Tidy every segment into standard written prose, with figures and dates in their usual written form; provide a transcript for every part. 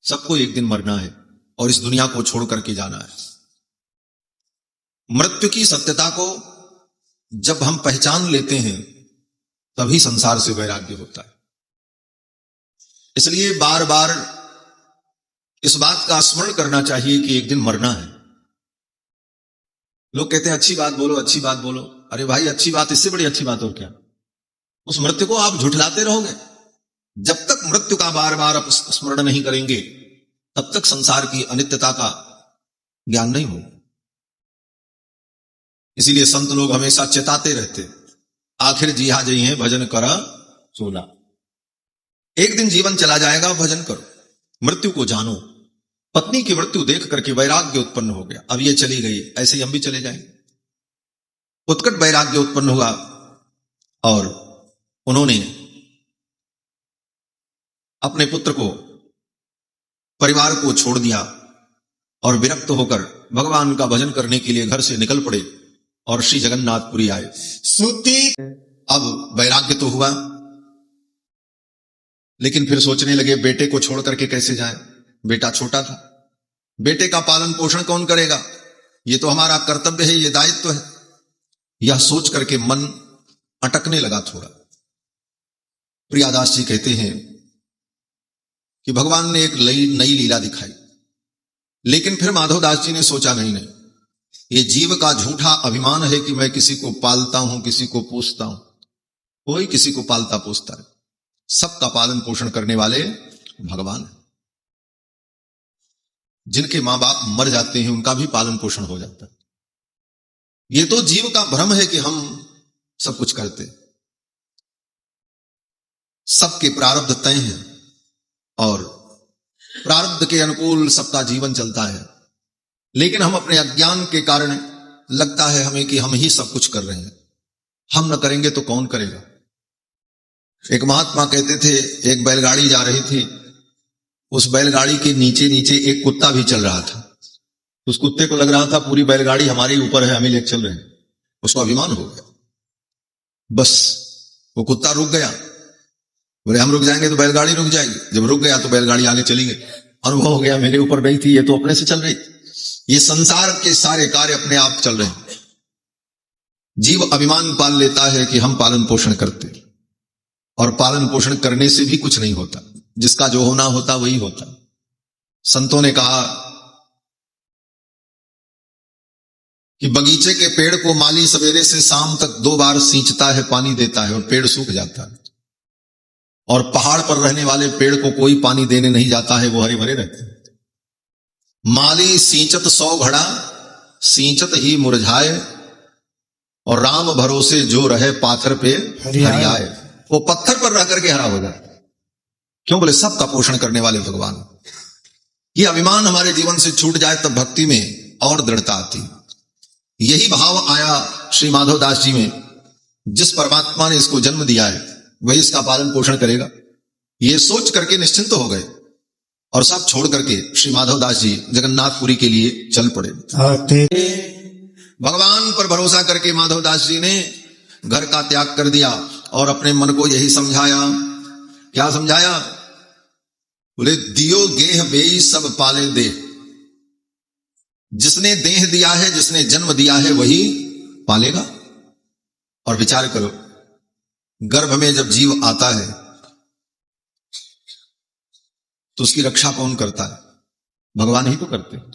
सबको एक दिन मरना है और इस दुनिया को छोड़ करके जाना है। मृत्यु की सत्यता को जब हम पहचान लेते हैं तभी संसार से वैराग्य होता है। इसलिए बार बार इस बात का स्मरण करना चाहिए कि एक दिन मरना है। लोग कहते हैं अच्छी बात बोलो, अच्छी बात बोलो। अरे भाई, अच्छी बात, इससे बड़ी अच्छी बात और क्या? उस मृत्यु को आप झुठलाते रहोगे। जब तक मृत्यु का बार बार आप स्मरण नहीं करेंगे तब तक संसार की अनित्यता का ज्ञान नहीं होगा। इसीलिए संत लोग हमेशा चेताते रहते, आखिर जिहा जई हैं भजन करा सोला। एक दिन जीवन चला जाएगा, भजन करो, मृत्यु को जानो। पत्नी की मृत्यु देख करके वैराग्य उत्पन्न हो गया, अब ये चली गई, ऐसे ही हम भी चले जाएंगे। उत्कट वैराग्य उत्पन्न हुआ और उन्होंने अपने पुत्र को, परिवार को छोड़ दिया और विरक्त होकर भगवान का भजन करने के लिए घर से निकल पड़े और श्री जगन्नाथपुरी आए। सुती अब वैराग्य तो हुआ, लेकिन फिर सोचने लगे बेटे को छोड़ करके कैसे जाएं? बेटा छोटा था, बेटे का पालन पोषण कौन करेगा? ये तो हमारा कर्तव्य है, ये दायित्व है। यह सोच करके मन अटकने लगा थोड़ा। प्रियादास जी कहते हैं कि भगवान ने एक नई लीला दिखाई, लेकिन फिर माधवदास जी ने सोचा नहीं, ये जीव का झूठा अभिमान है कि मैं किसी को पालता हूं, किसी को पोसता हूं। कोई किसी को पालता पोसता है, सबका पालन पोषण करने वाले भगवान है। जिनके मां बाप मर जाते हैं उनका भी पालन पोषण हो जाता है। ये तो जीव का भ्रम है कि हम सब कुछ करते। सबके प्रारब्ध तय हैं और प्रारब्ध के अनुकूल सबका जीवन चलता है, लेकिन हम अपने अज्ञान के कारण लगता है हमें कि हम ही सब कुछ कर रहे हैं। हम न करेंगे तो कौन करेगा? एक महात्मा कहते थे, एक बैलगाड़ी जा रही थी, उस बैलगाड़ी के नीचे नीचे एक कुत्ता भी चल रहा था। उस कुत्ते को लग रहा था पूरी बैलगाड़ी हमारे ऊपर है, हमें लेकर चल रहे हैं। उसको अभिमान हो गया, बस वो कुत्ता रुक गया। बोले हम रुक जाएंगे तो बैलगाड़ी रुक जाएगी। जब रुक गया तो बैलगाड़ी आगे चली गई। अनुभव हो गया मेरे ऊपर नहीं थी, ये तो अपने से चल रही थी। ये संसार के सारे कार्य अपने आप चल रहे हैं। जीव अभिमान पाल लेता है कि हम पालन पोषण करते, और पालन पोषण करने से भी कुछ नहीं होता। जिसका जो होना होता वही होता। संतों ने कहा कि बगीचे के पेड़ को माली सवेरे से शाम तक 2 बार सींचता है, पानी देता है और पेड़ सूख जाता है। और पहाड़ पर रहने वाले पेड़ को कोई पानी देने नहीं जाता है, वो हरे भरे रहते हैं। माली सींचत 100 घड़ा, सींचत ही मुरझाए, और राम भरोसे जो रहे पाथर पे हरियाए। वो पत्थर पर रह करके हरा हो जाए। क्यों? बोले सबका पोषण करने वाले भगवान। ये अभिमान हमारे जीवन से छूट जाए तब भक्ति में और दृढ़ता आती। यही भाव आया श्री माधवदास जी में। जिस परमात्मा ने इसको जन्म दिया है वही इसका पालन पोषण करेगा, ये सोच करके निश्चिंत हो गए और सब छोड़ करके श्री माधवदास जी जगन्नाथपुरी के लिए चल पड़े। भगवान पर भरोसा करके माधवदास जी ने घर का त्याग कर दिया और अपने मन को यही समझाया। क्या समझाया? बोले दियो गेह बेई सब पाले दे। जिसने देह दिया है, जिसने जन्म दिया है, वही पालेगा। और विचार करो, गर्भ में जब जीव आता है तो उसकी रक्षा कौन करता है? भगवान ही तो करते हैं।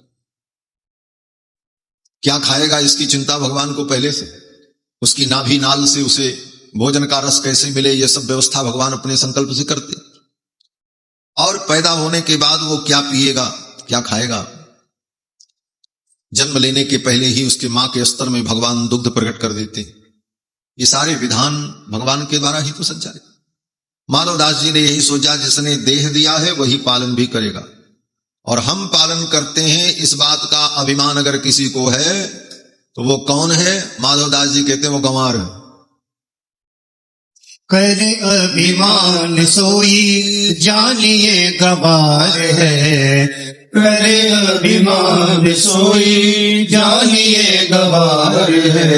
क्या खाएगा इसकी चिंता भगवान को पहले से। उसकी नाभि नाल से उसे भोजन का रस कैसे मिले, यह सब व्यवस्था भगवान अपने संकल्प से करते। और पैदा होने के बाद वो क्या पिएगा, क्या खाएगा, जन्म लेने के पहले ही उसके मां के स्तर में भगवान दुग्ध प्रकट कर देते। ये सारे विधान भगवान के द्वारा ही तो संचालित। माधवदास जी ने यही सोचा, जिसने देह दिया है वही पालन भी करेगा। और हम पालन करते हैं, इस बात का अभिमान अगर किसी को है तो वो कौन है? माधवदास जी कहते हैं वो गंवार है। करे अभिमान सोई जानिए गंवार है। करे अभिमान सोई जानिए गंवार है।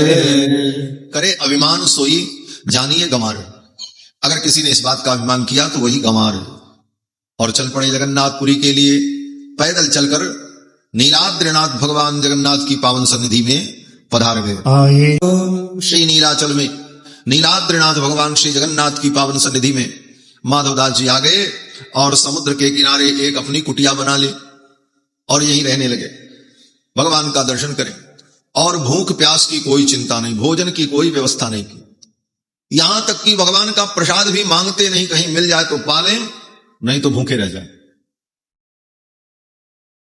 करे अभिमान सोई जानिए गंवार है। अगर किसी ने इस बात का अभिमान किया तो वही गंवार है। और चल पड़े जगन्नाथपुरी के लिए। पैदल चलकर नीलाद्रिनाथ भगवान जगन्नाथ की पावन सन्निधि में पधार गए। आए श्री नीलाचल में नीलाद्रिनाथ भगवान श्री जगन्नाथ की पावन सन्निधि में माधवदास जी आ गए और समुद्र के किनारे एक अपनी कुटिया बना ली और यहीं रहने लगे, भगवान का दर्शन करें। और भूख प्यास की कोई चिंता नहीं, भोजन की कोई व्यवस्था नहीं की, यहां तक कि भगवान का प्रसाद भी मांगते नहीं, कहीं मिल जाए तो पालें, नहीं तो भूखे रह जाए।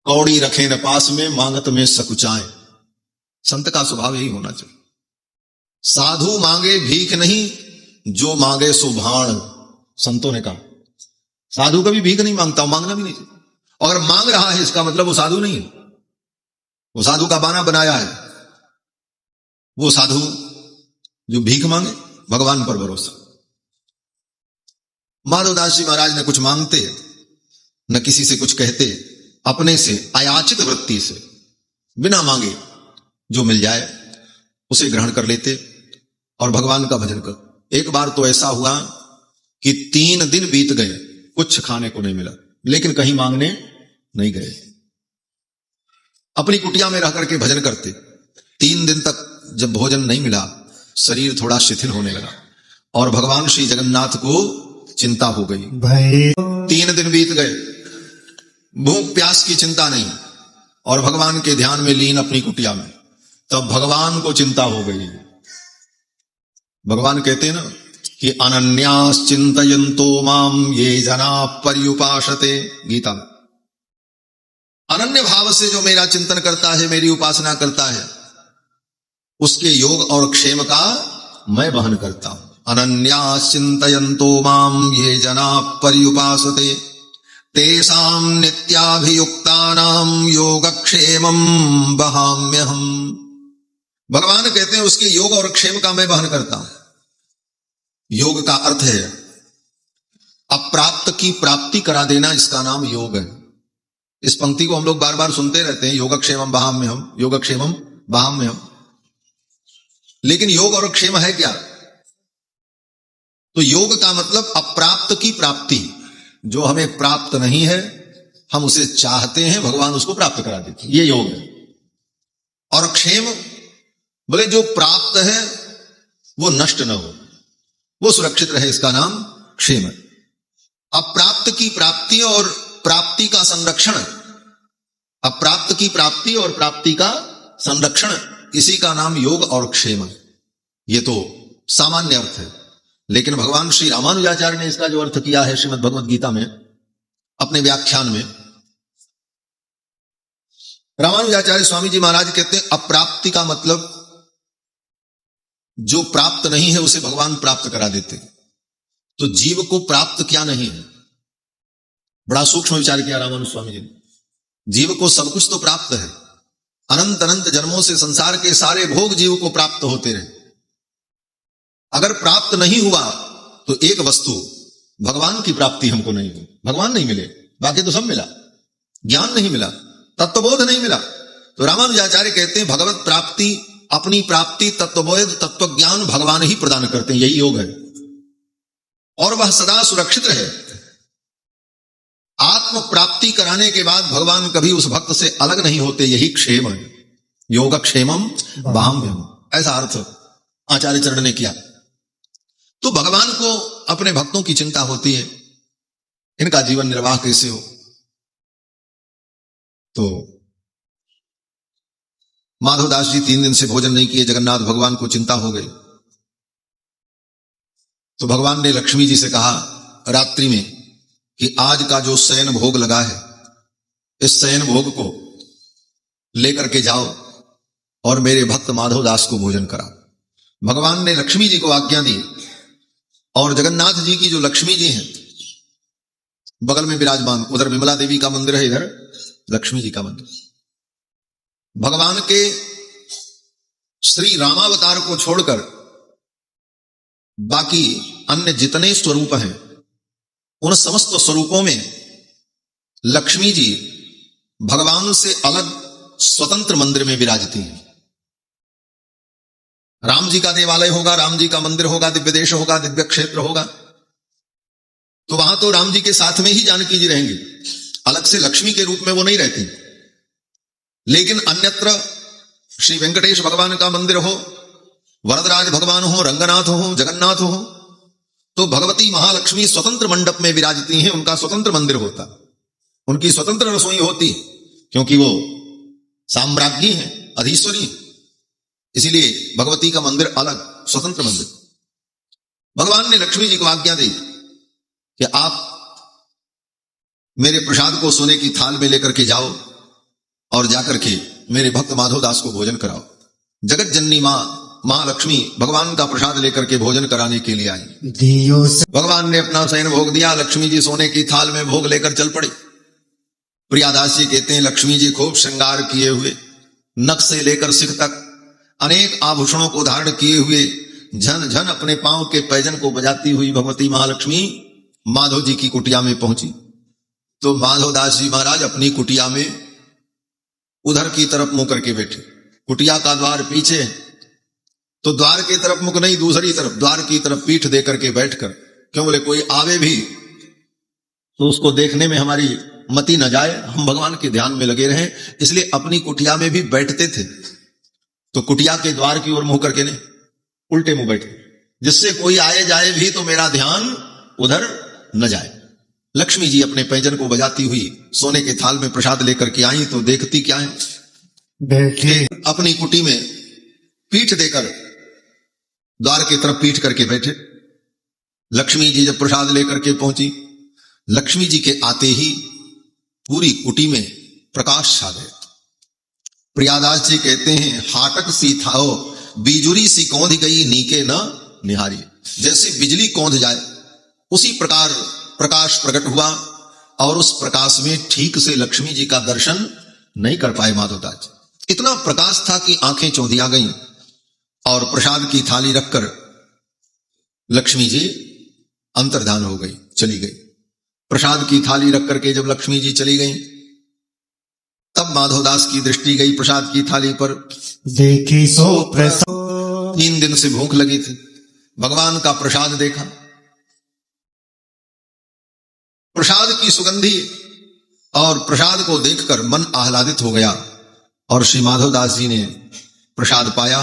कौड़ी रखें न पास में, मांगत में सकुचाएं। संत का स्वभाव यही होना चाहिए। साधु मांगे भीख नहीं, जो मांगे सो भाण। संतों ने कहा साधु कभी भीख नहीं मांगता, मांगना भी नहीं चाहिए। अगर मांग रहा है इसका मतलब वो साधु नहीं है, वो साधु का बाना बनाया है। वो साधु जो भीख मांगे, भगवान पर भरोसा। माधवदास जी महाराज ने कुछ मांगते न किसी से कुछ कहते, अपने से अयाचित वृत्ति से बिना मांगे जो मिल जाए उसे ग्रहण कर लेते और भगवान का भजन कर। एक बार तो ऐसा हुआ कि 3 दिन बीत गए, कुछ खाने को नहीं मिला, लेकिन कहीं मांगने नहीं गए, अपनी कुटिया में रह करके भजन करते। 3 दिन तक जब भोजन नहीं मिला, शरीर थोड़ा शिथिल होने लगा और भगवान श्री जगन्नाथ को चिंता हो गई। भय 3 दिन बीत गए, भूख प्यास की चिंता नहीं और भगवान के ध्यान में लीन अपनी कुटिया में। तब भगवान को चिंता हो गई। भगवान कहते हैं ना कि अनन्यास चिंतयन्तो माम ये जना पर्युपासते, गीता में। अनन्य भाव से जो मेरा चिंतन करता है, मेरी उपासना करता है, उसके योग और क्षेम का मैं वहन करता हूं। अनन्यास चिंतयन्तो माम ये जना पर्युपासते तेषां नित्याभियुक्तानां योगक्षेमं वहाम्यहम्। भगवान कहते हैं उसके योग और क्षेम का मैं वहन करता हूं। योग का अर्थ है अप्राप्त की प्राप्ति करा देना, इसका नाम योग है। इस पंक्ति को हम लोग बार बार सुनते रहते हैं, योगक्षेमं वहाम्यहम्, योगक्षेमं वहाम्यहम्। लेकिन योग और क्षेम है क्या? तो योग का मतलब अप्राप्त की प्राप्ति, जो हमें प्राप्त नहीं है, हम उसे चाहते हैं, भगवान उसको प्राप्त करा देते हैं, ये योग है। और क्षेम बोले जो प्राप्त है वो नष्ट न हो, वो सुरक्षित रहे, इसका नाम क्षेम है। अप्राप्त की प्राप्ति और प्राप्ति का संरक्षण, अप्राप्त की प्राप्ति और प्राप्ति का संरक्षण, इसी का नाम योग और क्षेम है। ये तो सामान्य अर्थ है, लेकिन भगवान श्री रामानुजाचार्य ने इसका जो अर्थ किया है श्रीमद् भगवद गीता में, अपने व्याख्यान में, रामानुजाचार्य स्वामी जी महाराज कहते हैं अप्राप्ति का मतलब जो प्राप्त नहीं है उसे भगवान प्राप्त करा देते। तो जीव को प्राप्त क्या नहीं है, बड़ा सूक्ष्म विचार किया रामानुज स्वामी जी ने। जीव को सब कुछ तो प्राप्त है, अनंत अनंत जन्मों से संसार के सारे भोग जीव को प्राप्त होते रहे। अगर प्राप्त नहीं हुआ तो एक वस्तु, भगवान की प्राप्ति हमको नहीं हुई, भगवान नहीं मिले, बाकी तो सब मिला, ज्ञान नहीं मिला, तत्वबोध नहीं मिला। तो रामानुजाचार्य कहते हैं भगवत प्राप्ति, अपनी प्राप्ति, तत्वबोध, तत्व ज्ञान भगवान ही प्रदान करते हैं, यही योग है। और वह सदा सुरक्षित रहे। आत्म प्राप्ति कराने के बाद भगवान कभी उस भक्त से अलग नहीं होते, यही क्षेम है। योग क्षेमम वहाम्यहम्, ऐसा अर्थ आचार्य चरण ने किया। तो भगवान को अपने भक्तों की चिंता होती है, इनका जीवन निर्वाह कैसे हो। तो माधवदास जी 3 दिन से भोजन नहीं किए, जगन्नाथ भगवान को चिंता हो गई। तो भगवान ने लक्ष्मी जी से कहा रात्रि में कि आज का जो शयन भोग लगा है, इस शयन भोग को लेकर के जाओ और मेरे भक्त माधवदास को भोजन करा। भगवान ने लक्ष्मी जी को आज्ञा दी और जगन्नाथ जी की जो लक्ष्मी जी हैं बगल में विराजमान, उधर विमला देवी का मंदिर है, इधर लक्ष्मी जी का मंदिर। भगवान के श्री रामावतार को छोड़कर बाकी अन्य जितने स्वरूप हैं, उन समस्त स्वरूपों में लक्ष्मी जी भगवान से अलग स्वतंत्र मंदिर में विराजती हैं। राम जी का देवालय होगा, राम जी का मंदिर होगा, दिव्य देश होगा, दिव्य क्षेत्र होगा, तो वहां तो राम जी के साथ में ही जानकी जी रहेंगे, अलग से लक्ष्मी के रूप में वो नहीं रहती। लेकिन अन्यत्र श्री वेंकटेश भगवान का मंदिर हो, वरदराज भगवान हो, रंगनाथ हो, जगन्नाथ हो, तो भगवती महालक्ष्मी स्वतंत्र मंडप में विराजती हैं, उनका स्वतंत्र मंदिर होता, उनकी स्वतंत्र रसोई होती, क्योंकि वो साम्राज्ञी है, अधीश्वरी। इसीलिए भगवती का मंदिर अलग, स्वतंत्र मंदिर। भगवान ने लक्ष्मी जी को आज्ञा दी कि आप मेरे प्रसाद को सोने की थाल में लेकर के जाओ और जाकर के मेरे भक्त माधव दास को भोजन कराओ। जगत जननी मां लक्ष्मी भगवान का प्रसाद लेकर के भोजन कराने के लिए आई। भगवान ने अपना शयन भोग दिया, लक्ष्मी जी सोने की थाल में भोग लेकर चल पड़ी। प्रियादास जी कहते हैं लक्ष्मी जी खूब श्रृंगार किए हुए, नख से लेकर सिख तक अनेक आभूषणों को धारण किए हुए, झन झन अपने पांव के पैजन को बजाती हुई भगवती महालक्ष्मी माधव जी की कुटिया में पहुंची। तो माधवदास जी महाराज अपनी कुटिया में उधर की तरफ मुंह करके बैठे। कुटिया का द्वार पीछे, तो द्वार की तरफ मुख नहीं, दूसरी तरफ द्वार की तरफ पीठ दे करके बैठकर, क्यों बोले कोई आवे भी तो उसको देखने में हमारी मति न जाए, हम भगवान के ध्यान में लगे रहें, इसलिए अपनी कुटिया में भी बैठते थे। तो कुटिया के द्वार की ओर मुंह करके नहीं, उल्टे मुंह बैठे, जिससे कोई आए जाए भी तो मेरा ध्यान उधर न जाए। लक्ष्मी जी अपने पैंजन को बजाती हुई सोने के थाल में प्रसाद लेकर के आई, तो देखती क्या है, बैठे अपनी कुटी में पीठ देकर द्वार की तरफ पीठ करके बैठे। लक्ष्मी जी जब प्रसाद लेकर के पहुंची, लक्ष्मी जी के आते ही पूरी कुटी में प्रकाश छा गया। प्रियादास जी कहते हैं हाटक सी थाओ बिजुरी सी कौंध गई नीके न निहारी। जैसे बिजली कौंध जाए उसी प्रकार प्रकाश प्रकट हुआ, और उस प्रकाश में ठीक से लक्ष्मी जी का दर्शन नहीं कर पाए माधवदास जी। इतना प्रकाश था कि आंखें चौंधिया गईं, और प्रसाद की थाली रखकर लक्ष्मी जी अंतर्धान हो गई, चली गई। प्रसाद की थाली रख करके जब लक्ष्मी जी चली गई, तब माधवदास की दृष्टि गई प्रसाद की थाली पर। देखी सो प्रसाद, 3 दिन से भूख लगी थी, भगवान का प्रसाद देखा, प्रसाद की सुगंधी और प्रसाद को देखकर मन आह्लादित हो गया। और श्री माधवदास जी ने प्रसाद पाया,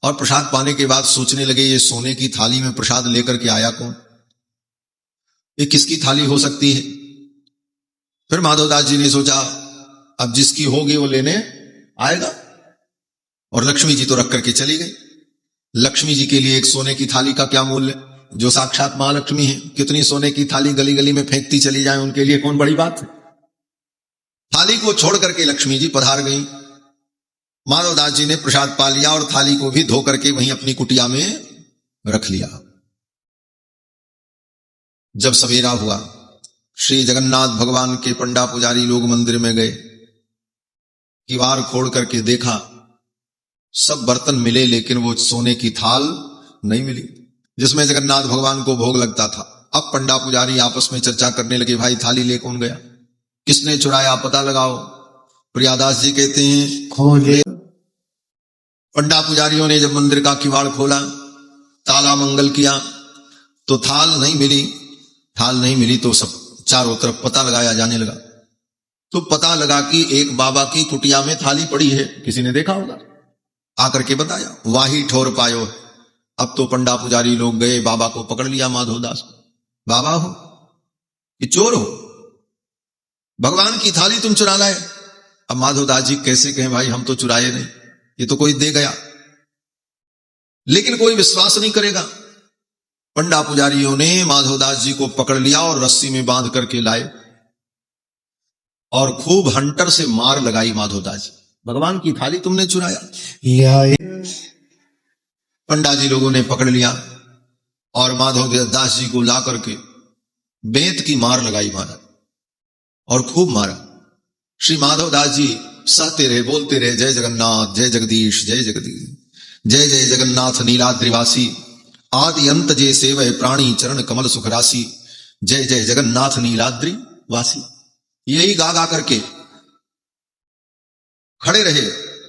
और प्रसाद पाने के बाद सोचने लगे ये सोने की थाली में प्रसाद लेकर के आया कौन, ये किसकी थाली हो सकती है। फिर माधवदास जी ने सोचा अब जिसकी होगी वो लेने आएगा, और लक्ष्मी जी तो रख करके चली गई। लक्ष्मी जी के लिए एक सोने की थाली का क्या मूल्य, जो साक्षात महालक्ष्मी है, कितनी सोने की थाली गली गली में फेंकती चली जाए, उनके लिए कौन बड़ी बात है। थाली को छोड़ करके लक्ष्मी जी पधार गई। माधवदास जी ने प्रसाद पा लिया और थाली को भी धो करके वहीं अपनी कुटिया में रख लिया। जब सवेरा हुआ, श्री जगन्नाथ भगवान के पंडा पुजारी लोग मंदिर में गए, किवाड़ खोल करके देखा, सब बर्तन मिले, लेकिन वो सोने की थाल नहीं मिली जिसमें जगन्नाथ भगवान को भोग लगता था। अब पंडा पुजारी आपस में चर्चा करने लगे, भाई थाली ले कौन गया, किसने चुराया, पता लगाओ। प्रियादास जी कहते हैं खोले। पंडा पुजारियों ने जब मंदिर का किवाड़ खोला, ताला मंगल किया, तो थाल नहीं मिली। थाल नहीं मिली तो सब चारों तरफ पता लगाया जाने लगा। तो पता लगा कि एक बाबा की कुटिया में थाली पड़ी है, किसी ने देखा होगा, आकर के बताया, वाही ठोर पायो। अब तो पंडा पुजारी लोग गए, बाबा को पकड़ लिया माधवदास। बाबा हो कि चोर हो, भगवान की थाली तुम चुरा लाए। अब माधवदास जी कैसे कहें भाई हम तो चुराए नहीं, ये तो कोई दे गया। लेकिन कोई विश्वास नहीं करेगा। पंडा पुजारियों ने माधवदास जी को पकड़ लिया और रस्सी में बांध करके लाए, और खूब हंटर से मार लगाई माधवदास जी, भगवान की थाली तुमने चुराया। पंडा जी लोगों ने पकड़ लिया और माधवदास जी को ला करके बेंत की मार लगाई महाराज, और खूब मारा। श्री माधवदास जी सहते रहे, बोलते रहे, जय जगन्नाथ, जय जगदीश, जय जगदीश, जय जय जगन्नाथ नीलाद्रिवासी, आदि अंत जय सेवय प्राणी चरण कमल सुख राशि, जय जय जगन्नाथ नीलाद्रि वासी। यही गा गा करके खड़े रहे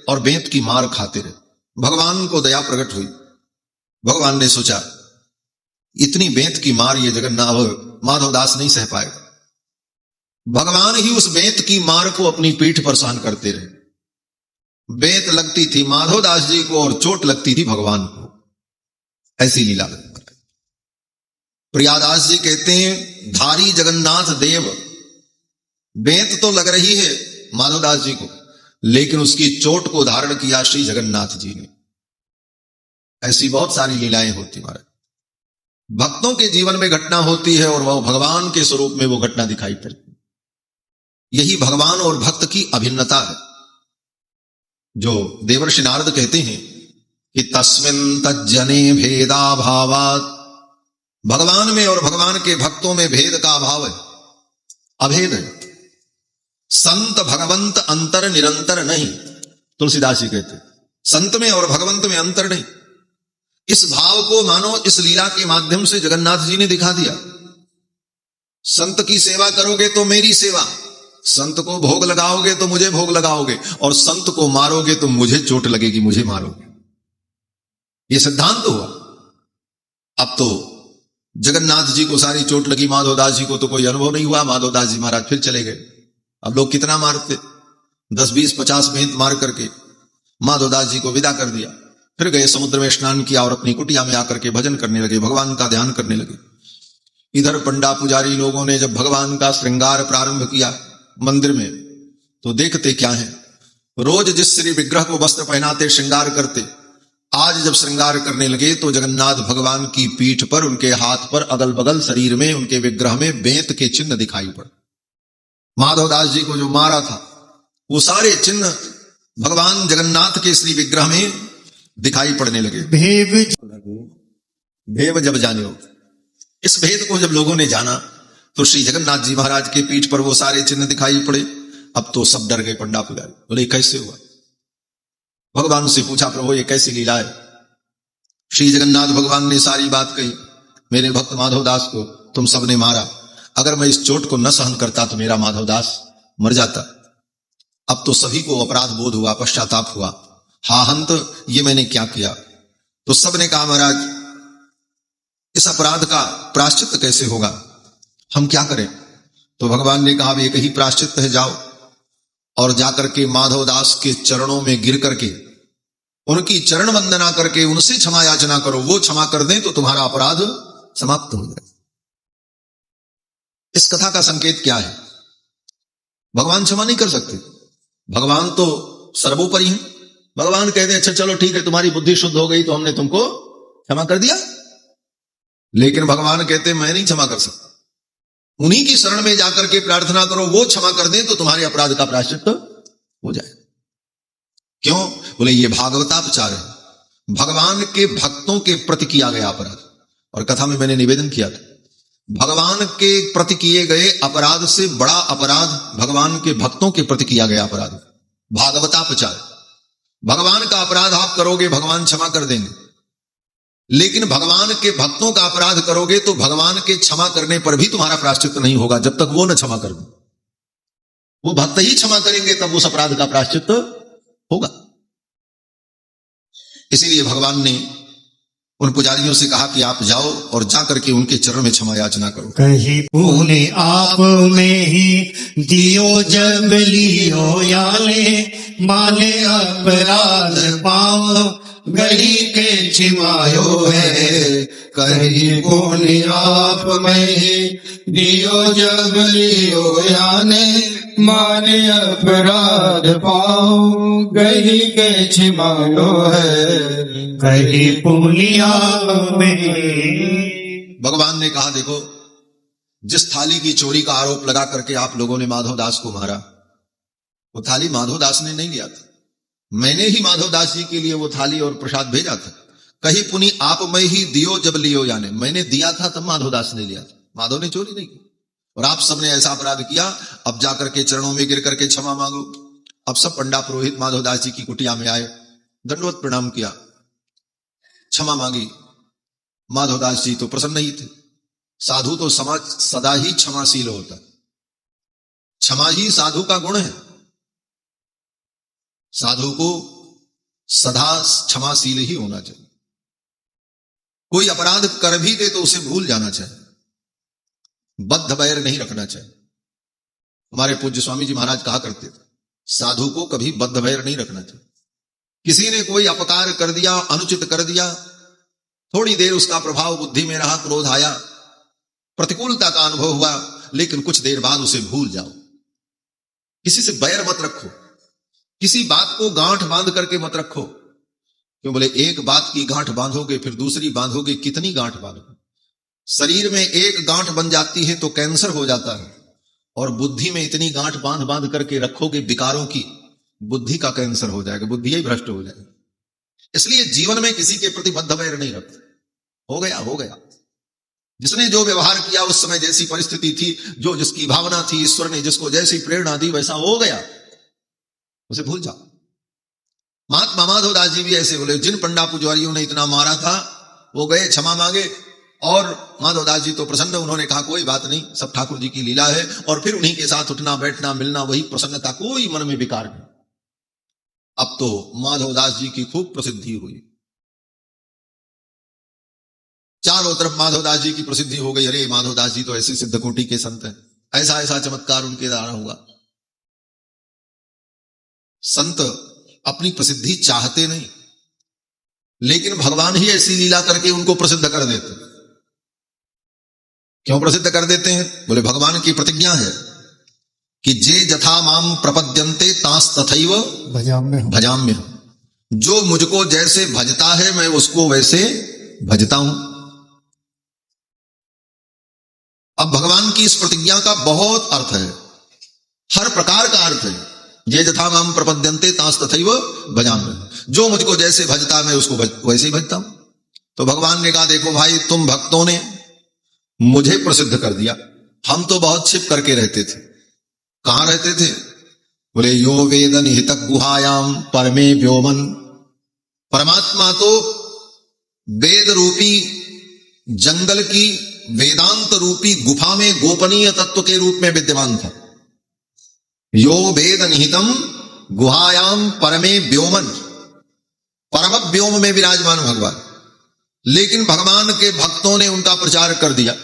और बेंत की मार खाते रहे। भगवान को दया प्रकट हुई। भगवान ने सोचा इतनी बेंत की मार ये जगन्नाथ माधवदास नहीं सह पाएगा। भगवान ही उस बेंत की मार को अपनी पीठ पर सहन करते रहे। बेंत लगती थी माधवदास जी को और चोट लगती थी भगवान को। ऐसी लीला। प्रियादास जी कहते हैं, धारी जगन्नाथ देव, बेंत तो लग रही है माधवदास जी को, लेकिन उसकी चोट को धारण किया श्री जगन्नाथ जी ने। ऐसी बहुत सारी लीलाएं होती महाराज। भक्तों के जीवन में घटना होती है और वह भगवान के स्वरूप में वो घटना दिखाई पड़ती। यही भगवान और भक्त की अभिन्नता है, जो देवर्षि नारद कहते हैं कि तस्मिन् तज्जने भेदा भावात्, भगवान में और भगवान के भक्तों में भेद का अभाव है, अभेद है। संत भगवंत अंतर निरंतर नहीं, तुलसीदास जी कहते हैं, संत में और भगवंत में अंतर नहीं। इस भाव को मानो इस लीला के माध्यम से जगन्नाथ जी ने दिखा दिया। संत की सेवा करोगे तो मेरी सेवा, संत को भोग लगाओगे तो मुझे भोग लगाओगे, और संत को मारोगे तो मुझे चोट लगेगी, मुझे मारोगे। यह सिद्धांत हुआ। अब तो जगन्नाथ जी को सारी चोट लगी, माधवदास जी को तो कोई अनुभव नहीं हुआ। माधवदास जी महाराज फिर चले गए। अब लोग कितना मारते, 10, 20, 50 बेंत मार करके माधवदास जी को विदा कर दिया। फिर गए, समुद्र में स्नान किया और अपनी कुटिया में आकर के भजन करने लगे, भगवान का ध्यान करने लगे। इधर पंडा पुजारी लोगों ने जब भगवान का श्रृंगार प्रारंभ किया मंदिर में, तो देखते क्या है, रोज जिस श्री विग्रह को वस्त्र पहनाते श्रृंगार करते, आज जब श्रृंगार करने लगे तो जगन्नाथ भगवान की पीठ पर, उनके हाथ पर, अगल बगल शरीर में, उनके विग्रह में बेंत के चिन्ह दिखाई पड़े। माधवदास जी को जो मारा था वो सारे चिन्ह भगवान जगन्नाथ के श्री विग्रह में दिखाई पड़ने लगे। भेव जब जाने हो, इस भेद को जब लोगों ने जाना तो श्री जगन्नाथ जी महाराज के पीठ पर वो सारे चिन्ह दिखाई पड़े। अब तो सब डर गए पंडा पुजारी, बोले कैसे हुआ? भगवान से पूछा, प्रभु ये कैसी लीला है? श्री जगन्नाथ भगवान ने सारी बात कही, मेरे भक्त माधवदास को तुम सबने मारा, अगर मैं इस चोट को न सहन करता तो मेरा माधवदास मर जाता। अब तो सभी को अपराध बोध हुआ, पश्चाताप हुआ, हा हंत, ये मैंने क्या किया? तो सबने कहा, महाराज इस अपराध का प्रायश्चित कैसे होगा, हम क्या करें? तो भगवान ने कहा, एक ही प्रायश्चित है, जाओ और जाकर के माधवदास के चरणों में गिर करके उनकी चरण वंदना करके उनसे क्षमा याचना करो, वो क्षमा कर दें तो तुम्हारा अपराध समाप्त हो जाए। इस कथा का संकेत क्या है? भगवान क्षमा नहीं कर सकते, भगवान तो सर्वोपरि हैं। भगवान कहते हैं, अच्छा चलो ठीक है, तुम्हारी बुद्धि शुद्ध हो गई तो हमने तुमको क्षमा कर दिया। लेकिन भगवान कहते हैं, मैं नहीं क्षमा कर सकता, उन्हीं की शरण में जाकर के प्रार्थना करो, वो क्षमा कर दें तो तुम्हारे अपराध का प्रायश्चित हो जाए। क्यों? बोले ये भागवतापचार है, भगवान के भक्तों के प्रति किया गया अपराध। और कथा में मैंने निवेदन किया था, भगवान के प्रति किए गए अपराध से बड़ा अपराध भगवान के भक्तों के प्रति किया गया अपराध, भागवतापचार। भगवान का अपराध आप करोगे, भगवान क्षमा कर देंगे, लेकिन भगवान के भक्तों का अपराध करोगे तो भगवान के क्षमा करने पर भी तुम्हारा प्रायश्चित नहीं होगा, जब तक वो न क्षमा कर दे। वो भक्त ही क्षमा करेंगे तब उस अपराध का प्रायश्चित होगा। इसीलिए भगवान ने उन पुजारियों से कहा कि आप जाओ और जाकर के उनके चरण में क्षमा याचना करो। कहीं पुण्य आप में ही दियो जब लियो याले, माने अपराध पाओ गली के छिमायो है। कहीं पुण्य आप में ही दियो जब लियो याने, माने अपराध पाओ गली के छिमायो है। कहीं पुण्य आप में। भगवान ने कहा, देखो जिस थाली की चोरी का आरोप लगा करके आप लोगों ने माधवदास को मारा, वो थाली माधवदास ने नहीं लिया था, मैंने ही माधवदास जी के लिए वो थाली और प्रसाद भेजा था। कहीं पुनि आप में ही दियो जब लियो याने, मैंने दिया था तब माधवदास ने लिया था, माधव ने चोरी नहीं की। और आप सबने ऐसा अपराध किया, अब जाकर के चरणों में गिर करके क्षमा मांगो। अब सब पंडा पुरोहित माधवदास जी की कुटिया में आए, दंडवत प्रणाम किया, क्षमा मांगी। माधवदास जी तो प्रसन्न ही थे, साधु तो समाज सदा ही क्षमाशील होता, क्षमा ही साधु का गुण है। साधु को सदा क्षमाशील ही होना चाहिए, कोई अपराध कर भी दे तो उसे भूल जाना चाहिए। बद्ध बैर नहीं रखना चाहिए। हमारे पूज्य स्वामी जी महाराज कहा करते थे, साधु को कभी बद्ध बैर नहीं रखना चाहिए। किसी ने कोई अपकार कर दिया, अनुचित कर दिया, थोड़ी देर उसका प्रभाव बुद्धि में रहा, क्रोध आया, प्रतिकूलता का अनुभव हुआ, लेकिन कुछ देर बाद उसे भूल जाओ। किसी से बैर मत रखो, किसी बात को गांठ बांध करके मत रखो। क्यों बोले, एक बात की गांठ बांधोगे फिर दूसरी बांधोगे, कितनी गांठ बांधोगे? शरीर में एक गांठ बन जाती है तो कैंसर हो जाता है, और बुद्धि में इतनी गांठ बांध बांध करके रखोगे विकारों की, बुद्धि का कैंसर हो जाएगा, बुद्धि ही भ्रष्ट हो जाएगी। इसलिए जीवन में किसी के प्रति बद्ध बैर नहीं रखते। हो गया हो गया, जिसने जो व्यवहार किया, उस समय जैसी परिस्थिति थी, जो जिसकी भावना थी, ईश्वर ने जिसको जैसी प्रेरणा दी, वैसा हो गया, उसे भूल जाओ। महात्मा माधवदास जी भी ऐसे बोले, जिन पंडा पुजारियों ने इतना मारा था वो गए क्षमा मांगे, और माधवदास जी तो प्रसन्न, उन्होंने कहा कोई बात नहीं, सब ठाकुर जी की लीला है, और फिर उन्हीं के साथ उठना बैठना मिलना, वही प्रसन्नता, कोई मन में विकार नहीं। अब तो माधवदास जी की खूब प्रसिद्धि हुई, चारों तरफ माधवदास जी की प्रसिद्धि हो गई। अरे माधवदास जी तो ऐसे सिद्धकोटि के संत हैं, ऐसा ऐसा चमत्कार उनके द्वारा हुआ। संत अपनी प्रसिद्धि चाहते नहीं, लेकिन भगवान ही ऐसी लीला करके उनको प्रसिद्ध कर देते। क्यों प्रसिद्ध कर देते हैं? बोले, भगवान की प्रतिज्ञा है कि जे जथा माम प्रपद्यन्ते तास तथैव भजाम्य। जो मुझको जैसे भजता है मैं उसको वैसे भजता हूं। अब भगवान की इस प्रतिज्ञा का बहुत अर्थ है, हर प्रकार का अर्थ है। ये जथा माम प्रपद्यन्ते तास तथैव भजाम्य, जो मुझको जैसे भजता मैं उसको वैसे ही भजता हूं। तो भगवान ने कहा, देखो भाई, तुम भक्तों ने मुझे प्रसिद्ध कर दिया, हम तो बहुत छिप करके रहते थे। कहां रहते थे? बोले, यो वेद निहित गुहायाम परमे व्योमन। परमात्मा तो वेद रूपी जंगल की वेदांत रूपी गुफा में गोपनीय तत्व के रूप में विद्यमान था। यो वेद निहितम गुहायाम परमे व्योमन, परम व्योम में विराजमान भगवान। लेकिन भगवान के भक्तों ने उनका प्रचार कर दिया,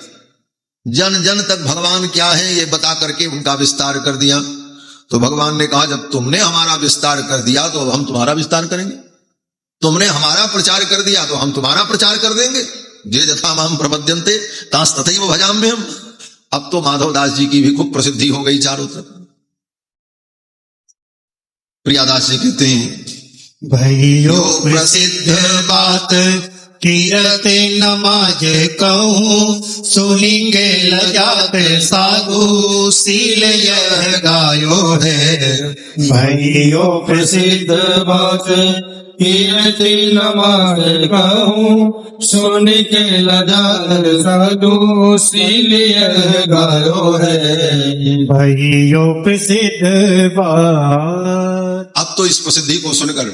जन जन तक भगवान क्या है ये बता करके उनका विस्तार कर दिया। तो भगवान ने कहा, जब तुमने हमारा विस्तार कर दिया तो अब हम तुम्हारा विस्तार करेंगे। तुमने हमारा प्रचार कर दिया तो हम तुम्हारा प्रचार कर देंगे। जे जथा माम प्रपद्यन्ते तास तथैव भजाम्यहम्। अब तो माधवदास जी की भी खूब प्रसिद्धि हो गई चारों तरफ। प्रियादास जी कहते हैं, भैयो प्रसिद्ध बात कीरते नमाज कहूँ, सुनिंगे लजात साधु सील यह गायो है। भैयो प्रसिद्ध बात कीरते नमाज कहूँ, सुन के लजात साधु सील यह गायो है। भैयो प्रसिद्ध बात। अब तो इस प्रसिद्धि को सुनकर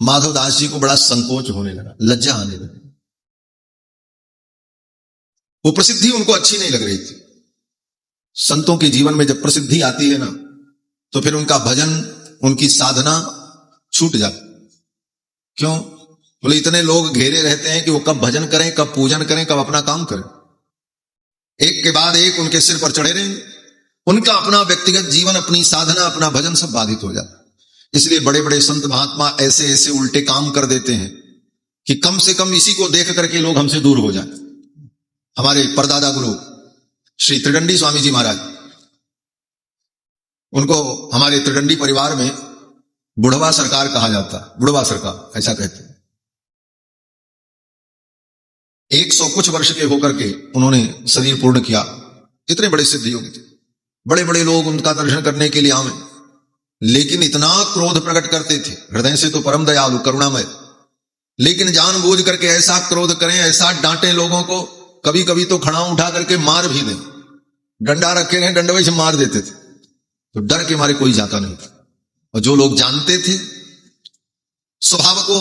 माधवदास जी को बड़ा संकोच होने लगा, लज्जा आने लगी। वो प्रसिद्धि उनको अच्छी नहीं लग रही थी। संतों के जीवन में जब प्रसिद्धि आती है ना, तो फिर उनका भजन, उनकी साधना छूट जाती। क्यों? बोले, इतने लोग घेरे रहते हैं कि वो कब भजन करें, कब पूजन करें, कब अपना काम करें। एक के बाद एक उनके सिर पर चढ़े रहें। उनका अपना व्यक्तिगत जीवन, अपनी साधना, अपना भजन सब बाधित हो जाता। इसलिए बड़े बड़े संत महात्मा ऐसे ऐसे उल्टे काम कर देते हैं कि कम से कम इसी को देख करके लोग हमसे दूर हो जाए। हमारे परदादा गुरु श्री त्रिदंडी स्वामी जी महाराज, उनको हमारे त्रिदंडी परिवार में बुढ़वा सरकार कहा जाता। बुढ़वा सरकार ऐसा कहते हैं। 100 कुछ वर्ष के होकर के उन्होंने शरीर पूर्ण किया। इतने बड़े सिद्ध योगी थे, बड़े बड़े लोग उनका दर्शन करने के लिए आवे, लेकिन इतना क्रोध प्रकट करते थे। हृदय से तो परम दयालु करुणामय, लेकिन जानबूझ करके ऐसा क्रोध करें, ऐसा डांटे लोगों को, कभी कभी तो खड़ा उठा करके मार भी दें। डंडा रखे हैं, डंडवे से मार देते थे। तो डर के मारे कोई जाता नहीं था। और जो लोग जानते थे स्वभाव को,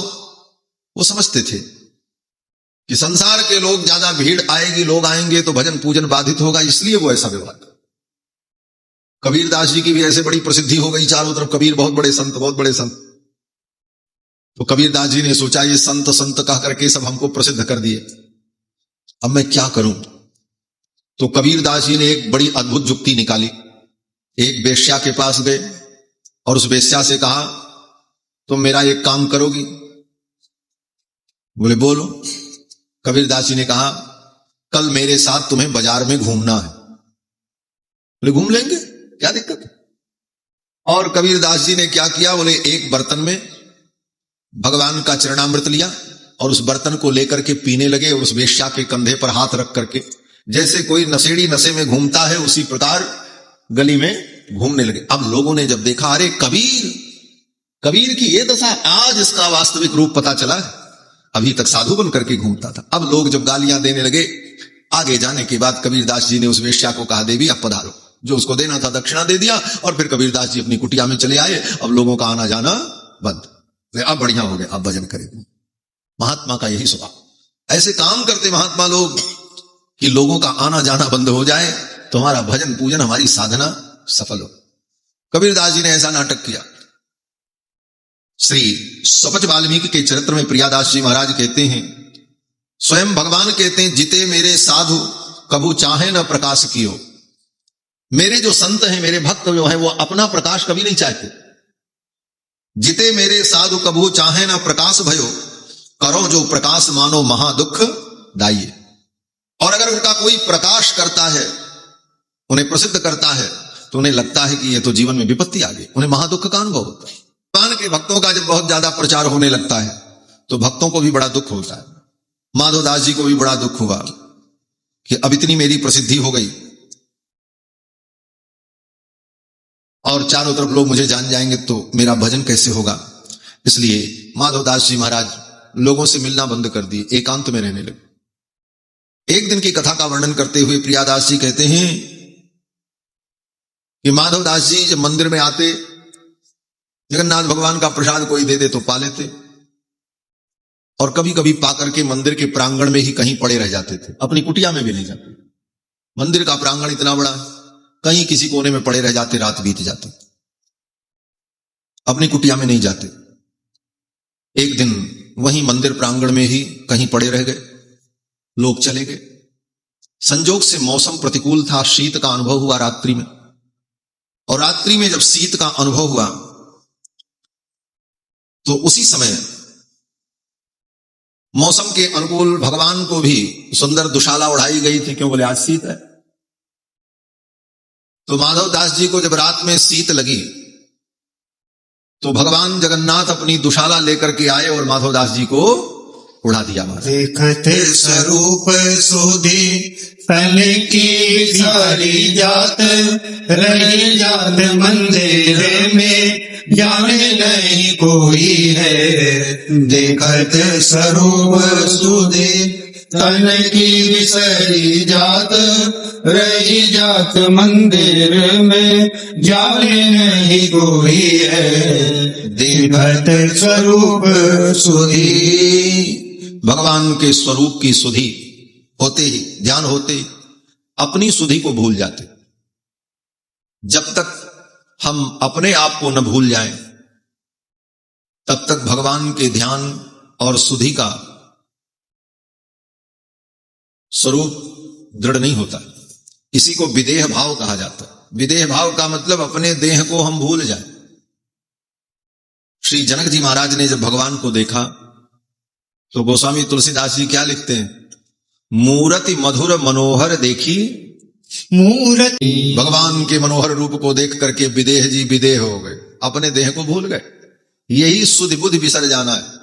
वो समझते थे कि संसार के लोग ज्यादा भीड़ आएगी, लोग आएंगे तो भजन पूजन बाधित होगा, इसलिए वो ऐसा व्यवहार। कबीरदास जी की भी ऐसे बड़ी प्रसिद्धि हो गई चारों तरफ। कबीर बहुत बड़े संत, बहुत बड़े संत। तो कबीरदास जी ने सोचा, ये संत संत कह करके सब हमको प्रसिद्ध कर दिए, अब मैं क्या करूं? तो कबीरदास जी ने एक बड़ी अद्भुत जुक्ति निकाली। एक वेश्या के पास गए और उस वेश्या से कहा, तुम मेरा एक काम करोगी? बोले बोलो। कबीरदास जी ने कहा, कल मेरे साथ तुम्हें बाजार में घूमना है। बोले घूम लेंगे, क्या दिक्कत है। और कबीरदास जी ने क्या किया, बोले एक बर्तन में भगवान का चरणामृत लिया और उस बर्तन को लेकर के पीने लगे और उस वेश्या के कंधे पर हाथ रख करके जैसे कोई नशेड़ी नशे में घूमता है उसी प्रकार गली में घूमने लगे। अब लोगों ने जब देखा, अरे कबीर की ये दशा, आज इसका वास्तविक रूप पता चला है, अभी तक साधु बन करके घूमता था। अब लोग जब गालियां देने लगे, आगे जाने के बाद कबीरदास जी ने उस वेश्या को कहा, देवी अब पधारो। जो उसको देना था दक्षिणा दे दिया और फिर कबीरदास जी अपनी कुटिया में चले आए। अब लोगों का आना जाना बंद, अब बढ़िया हो गया, अब भजन करेंगे। महात्मा का यही स्वभाव। ऐसे काम करते महात्मा लोग कि लोगों का आना जाना बंद हो जाए, तुम्हारा भजन पूजन, हमारी साधना सफल हो। कबीरदास जी ने ऐसा नाटक किया। श्री स्वपच वाल्मीकि के चरित्र में प्रियादास जी महाराज कहते हैं, स्वयं भगवान कहते हैं, जिते मेरे साधु कबू चाहे न प्रकाश कियो। मेरे जो संत हैं, मेरे भक्त जो है, वो अपना प्रकाश कभी नहीं चाहते। जिते मेरे साधु कबू चाहे न प्रकाश भयो, करो जो प्रकाश मानो महादुख दाइये। और अगर उनका कोई प्रकाश करता है, उन्हें प्रसिद्ध करता है, तो उन्हें लगता है कि ये तो जीवन में विपत्ति आ गई, उन्हें महादुख का अनुभव होता है। भगवान के भक्तों का जब बहुत ज्यादा प्रचार होने लगता है तो भक्तों को भी बड़ा दुख होता है। माधवदास जी को भी बड़ा दुख हुआ कि अब इतनी मेरी प्रसिद्धि हो गई और चारों तरफ लोग मुझे जान जाएंगे तो मेरा भजन कैसे होगा। इसलिए माधवदास जी महाराज लोगों से मिलना बंद कर दिए, एकांत में रहने लगे। एक दिन की कथा का वर्णन करते हुए प्रियादास जी कहते हैं कि माधवदास जी जब मंदिर में आते, जगन्नाथ भगवान का प्रसाद कोई दे दे तो पा लेते, और कभी कभी पाकर के मंदिर के प्रांगण में ही कहीं पड़े रह जाते थे, अपनी कुटिया में भी नहीं जाते। मंदिर का प्रांगण इतना बड़ा है, कहीं किसी कोने में पड़े रह जाते, रात बीत जाती, अपनी कुटिया में नहीं जाते। एक दिन वहीं मंदिर प्रांगण में ही कहीं पड़े रह गए, लोग चले गए। संजोग से मौसम प्रतिकूल था, शीत का अनुभव हुआ रात्रि में, और रात्रि में जब शीत का अनुभव हुआ तो उसी समय मौसम के अनुकूल भगवान को भी सुंदर दुशाला उड़ाई गई थी, क्यों बोले आज शीत है। तो माधवदास जी को जब रात में शीत लगी तो भगवान जगन्नाथ अपनी दुशाला लेकर के आए और माधवदास जी को उड़ा दिया। देखते स्वरूप सुधी फल की सारी जात, रही जात मंदिर में जाने नहीं कोई है। देखत स्वरूप सुधी तन की विसरी जात, रही जात मंदिर में जाने नहीं कोई है। देखत स्वरूप सुधी, भगवान के स्वरूप की सुधि होते ही, ज्ञान होते ही अपनी सुधि को भूल जाते। जब तक हम अपने आप को न भूल जाएं तब तक भगवान के ध्यान और सुधि का स्वरूप दृढ़ नहीं होता। इसी को विदेह भाव कहा जाता है। विदेह भाव का मतलब अपने देह को हम भूल जाएं। श्री जनक जी महाराज ने जब भगवान को देखा तो गोस्वामी तुलसीदास जी क्या लिखते हैं, मूरति मधुर मनोहर देखी। मूर्ति भगवान के मनोहर रूप को देख करके विदेह जी विदेह हो गए, अपने देह को भूल गए। यही सुधि बुद्धि विसर जाना है।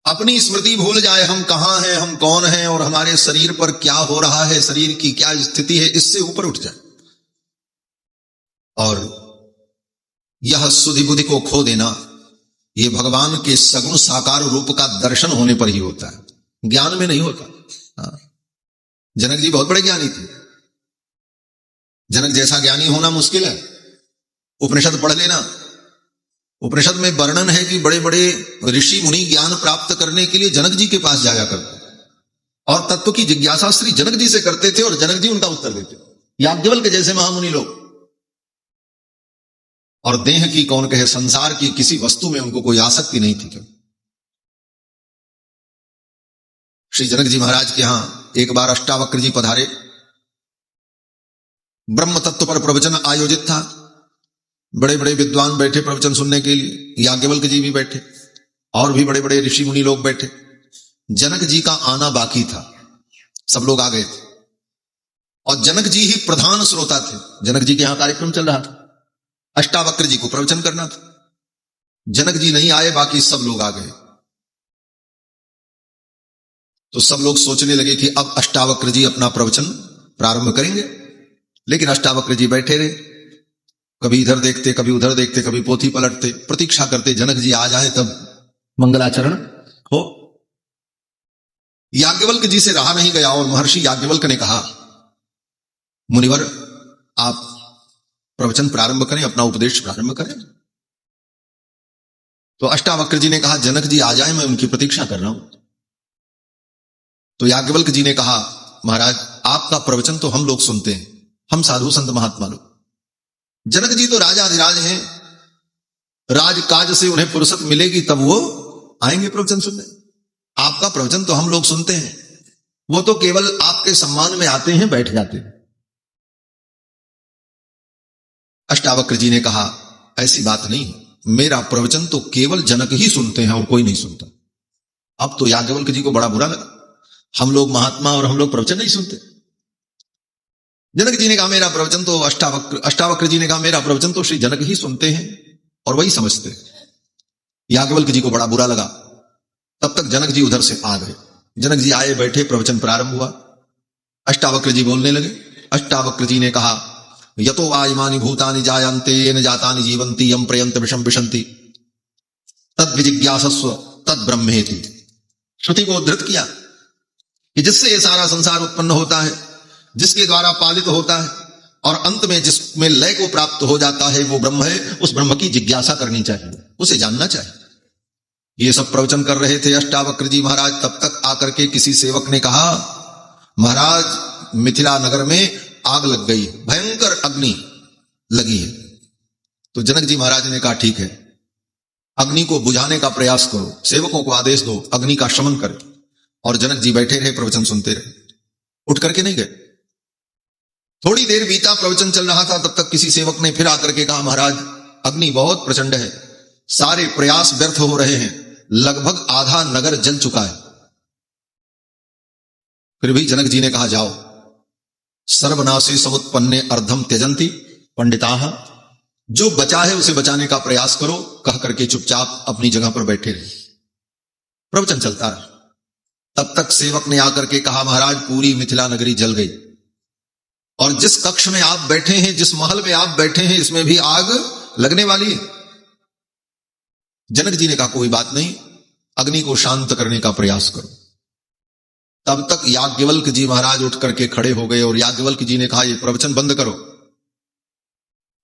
अपनी स्मृति भूल जाए, हम कहां हैं, हम कौन हैं और हमारे शरीर पर क्या हो रहा है, शरीर की क्या स्थिति है, इससे ऊपर उठ जाए। और यह सुधि बुद्धि को खो देना, ये भगवान के सगुण साकार रूप का दर्शन होने पर ही होता है, ज्ञान में नहीं होता। जनक जी बहुत बड़े ज्ञानी थे। जनक जैसा ज्ञानी होना मुश्किल है। उपनिषद पढ़ लेना, उपनिषद में वर्णन है कि बड़े बड़े ऋषि मुनि ज्ञान प्राप्त करने के लिए जनक जी के पास जाया करते और तत्व की जिज्ञासा श्री जनक जी से करते थे और जनक जी उनका उत्तर देते। याज्ञवल्क्य जैसे महामुनि लोग, और देह की कौन कहे, संसार की किसी वस्तु में उनको कोई आसक्ति नहीं थी। श्री जनक जी महाराज के यहां एक बार अष्टावक्र जी पधारे ब्रह्म तत्व पर प्रवचन आयोजित था। बड़े बड़े विद्वान बैठे प्रवचन सुनने के लिए, याज्ञवल्क जी भी बैठे और भी बड़े बड़े ऋषि मुनि लोग बैठे। जनक जी का आना बाकी था, सब लोग आ गए थे और जनक जी ही प्रधान श्रोता थे। जनक जी के यहां कार्यक्रम चल रहा था, अष्टावक्र जी को प्रवचन करना था। जनक जी नहीं आए, बाकी सब लोग आ गए। तो सब लोग सोचने लगे कि अब अष्टावक्र जी अपना प्रवचन प्रारंभ करेंगे, लेकिन अष्टावक्र जी बैठे रहे, कभी इधर देखते, कभी उधर देखते, कभी पोथी पलटते, प्रतीक्षा करते जनक जी आ जाए तब मंगलाचरण हो। याज्ञवल्क जी से रहा नहीं गया और महर्षि याज्ञवल्क ने कहा, मुनिवर आप प्रवचन प्रारंभ करें, अपना उपदेश प्रारंभ करें। तो अष्टावक्र जी ने कहा, जनक जी आ जाए, मैं उनकी प्रतीक्षा कर रहा हूं। तो याज्ञवल्क जी ने कहा, महाराज आपका प्रवचन तो हम लोग सुनते हैं, हम साधु संत महात्मा लोग। जनक जी तो राजाधिराज हैं, राजकाज से उन्हें फुर्सत मिलेगी तब वो आएंगे प्रवचन सुनने। आपका प्रवचन तो हम लोग सुनते हैं, वो तो केवल आपके सम्मान में आते हैं, बैठ जाते हैं। अष्टावक्र जी ने कहा, ऐसी बात नहीं, मेरा प्रवचन तो केवल जनक ही सुनते हैं और कोई नहीं सुनता। अब तो याज्ञवल्क जी को बड़ा बुरा लगा, हम लोग महात्मा और हम लोग प्रवचन नहीं सुनते। जनक जी ने कहा, मेरा प्रवचन तो अष्टावक्र जी ने कहा, मेरा प्रवचन तो श्री जनक ही सुनते हैं और वही समझते हैं। याज्ञवल्क जी को बड़ा बुरा लगा। तब तक जनक जी उधर से आ गए। जनक जी आए, बैठे, प्रवचन प्रारंभ हुआ। अष्टावक्र जी बोलने लगे। अष्टावक्र जी ने कहा, यतो वा इमानि भूतानि जायन्ते येन जातानि जीवन्ति यं प्रयन्त विषं विशन्ति तद विजिज्ञासस्व तद ब्रह्मेति। श्रुति को उद्धृत किया कि जिससे ये सारा संसार उत्पन्न होता है, जिसके द्वारा पालित होता है और अंत में जिसमें लय को प्राप्त हो जाता है, वो ब्रह्म है। उस ब्रह्म की जिज्ञासा करनी चाहिए, उसे जानना चाहिए। ये सब प्रवचन कर रहे थे अष्टावक्र जी महाराज। तब तक आकर के किसी सेवक ने कहा, महाराज मिथिला नगर में आग लग गई, भयंकर अग्नि लगी है। तो जनक जी महाराज ने कहा, ठीक है, अग्नि को बुझाने का प्रयास करो, सेवकों को आदेश दो, अग्नि का शमन करें। और जनक जी बैठे रहे, प्रवचन सुनते रहे, उठ करके नहीं गए। थोड़ी देर बीता, प्रवचन चल रहा था, तब तक किसी सेवक ने फिर आकर के कहा, महाराज अग्नि बहुत प्रचंड है, सारे प्रयास व्यर्थ हो रहे हैं, लगभग आधा नगर जल चुका है। फिर भी जनक जी ने कहा, जाओ, सर्वनाशे समुत्पन्ने अर्धम त्यजंती पंडिताः, जो बचा है उसे बचाने का प्रयास करो। कह करके चुपचाप अपनी जगह पर बैठे रहे। प्रवचन चलता रहा। तब तक सेवक ने आकर के कहा, महाराज पूरी मिथिला नगरी जल गई और जिस कक्ष में आप बैठे हैं, जिस महल में आप बैठे हैं, इसमें भी आग लगने वाली है। जनक जी ने कहा, कोई बात नहीं, अग्नि को शांत करने का प्रयास करो। तब तक याज्ञवल्क जी महाराज उठ करके खड़े हो गए और याज्ञवल्क जी ने कहा, ये प्रवचन बंद करो।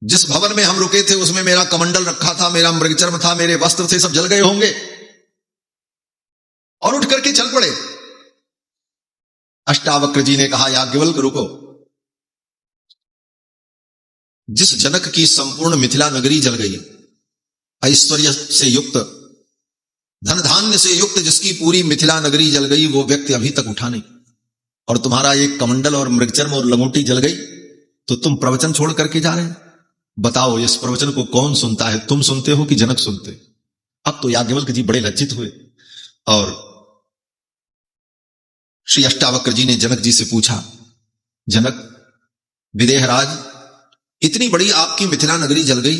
जिस भवन में हम रुके थे उसमें मेरा कमंडल रखा था, मेरा मृगचर्म था, मेरे वस्त्र थे, सब जल गए होंगे। और उठ करके चल पड़े। अष्टावक्र जी ने कहा, याज्ञवल्क रुको, जिस जनक की संपूर्ण मिथिला नगरी जल गई, ऐश्वर्य से युक्त, धन धान्य से युक्त जिसकी पूरी मिथिला नगरी जल गई, वो व्यक्ति अभी तक उठा नहीं। और तुम्हारा एक कमंडल और मृगचर्म और लंगोटी जल गई, तो तुम प्रवचन छोड़ करके जा रहे हो। बताओ, इस प्रवचन को कौन सुनता है, तुम सुनते हो कि जनक सुनते? अब तो याज्ञवल्क जी बड़े लज्जित हुए और श्री अष्टावक्र जी ने जनक जी से पूछा, जनक, विदेहराज, इतनी बड़ी आपकी मिथिला नगरी जल गई,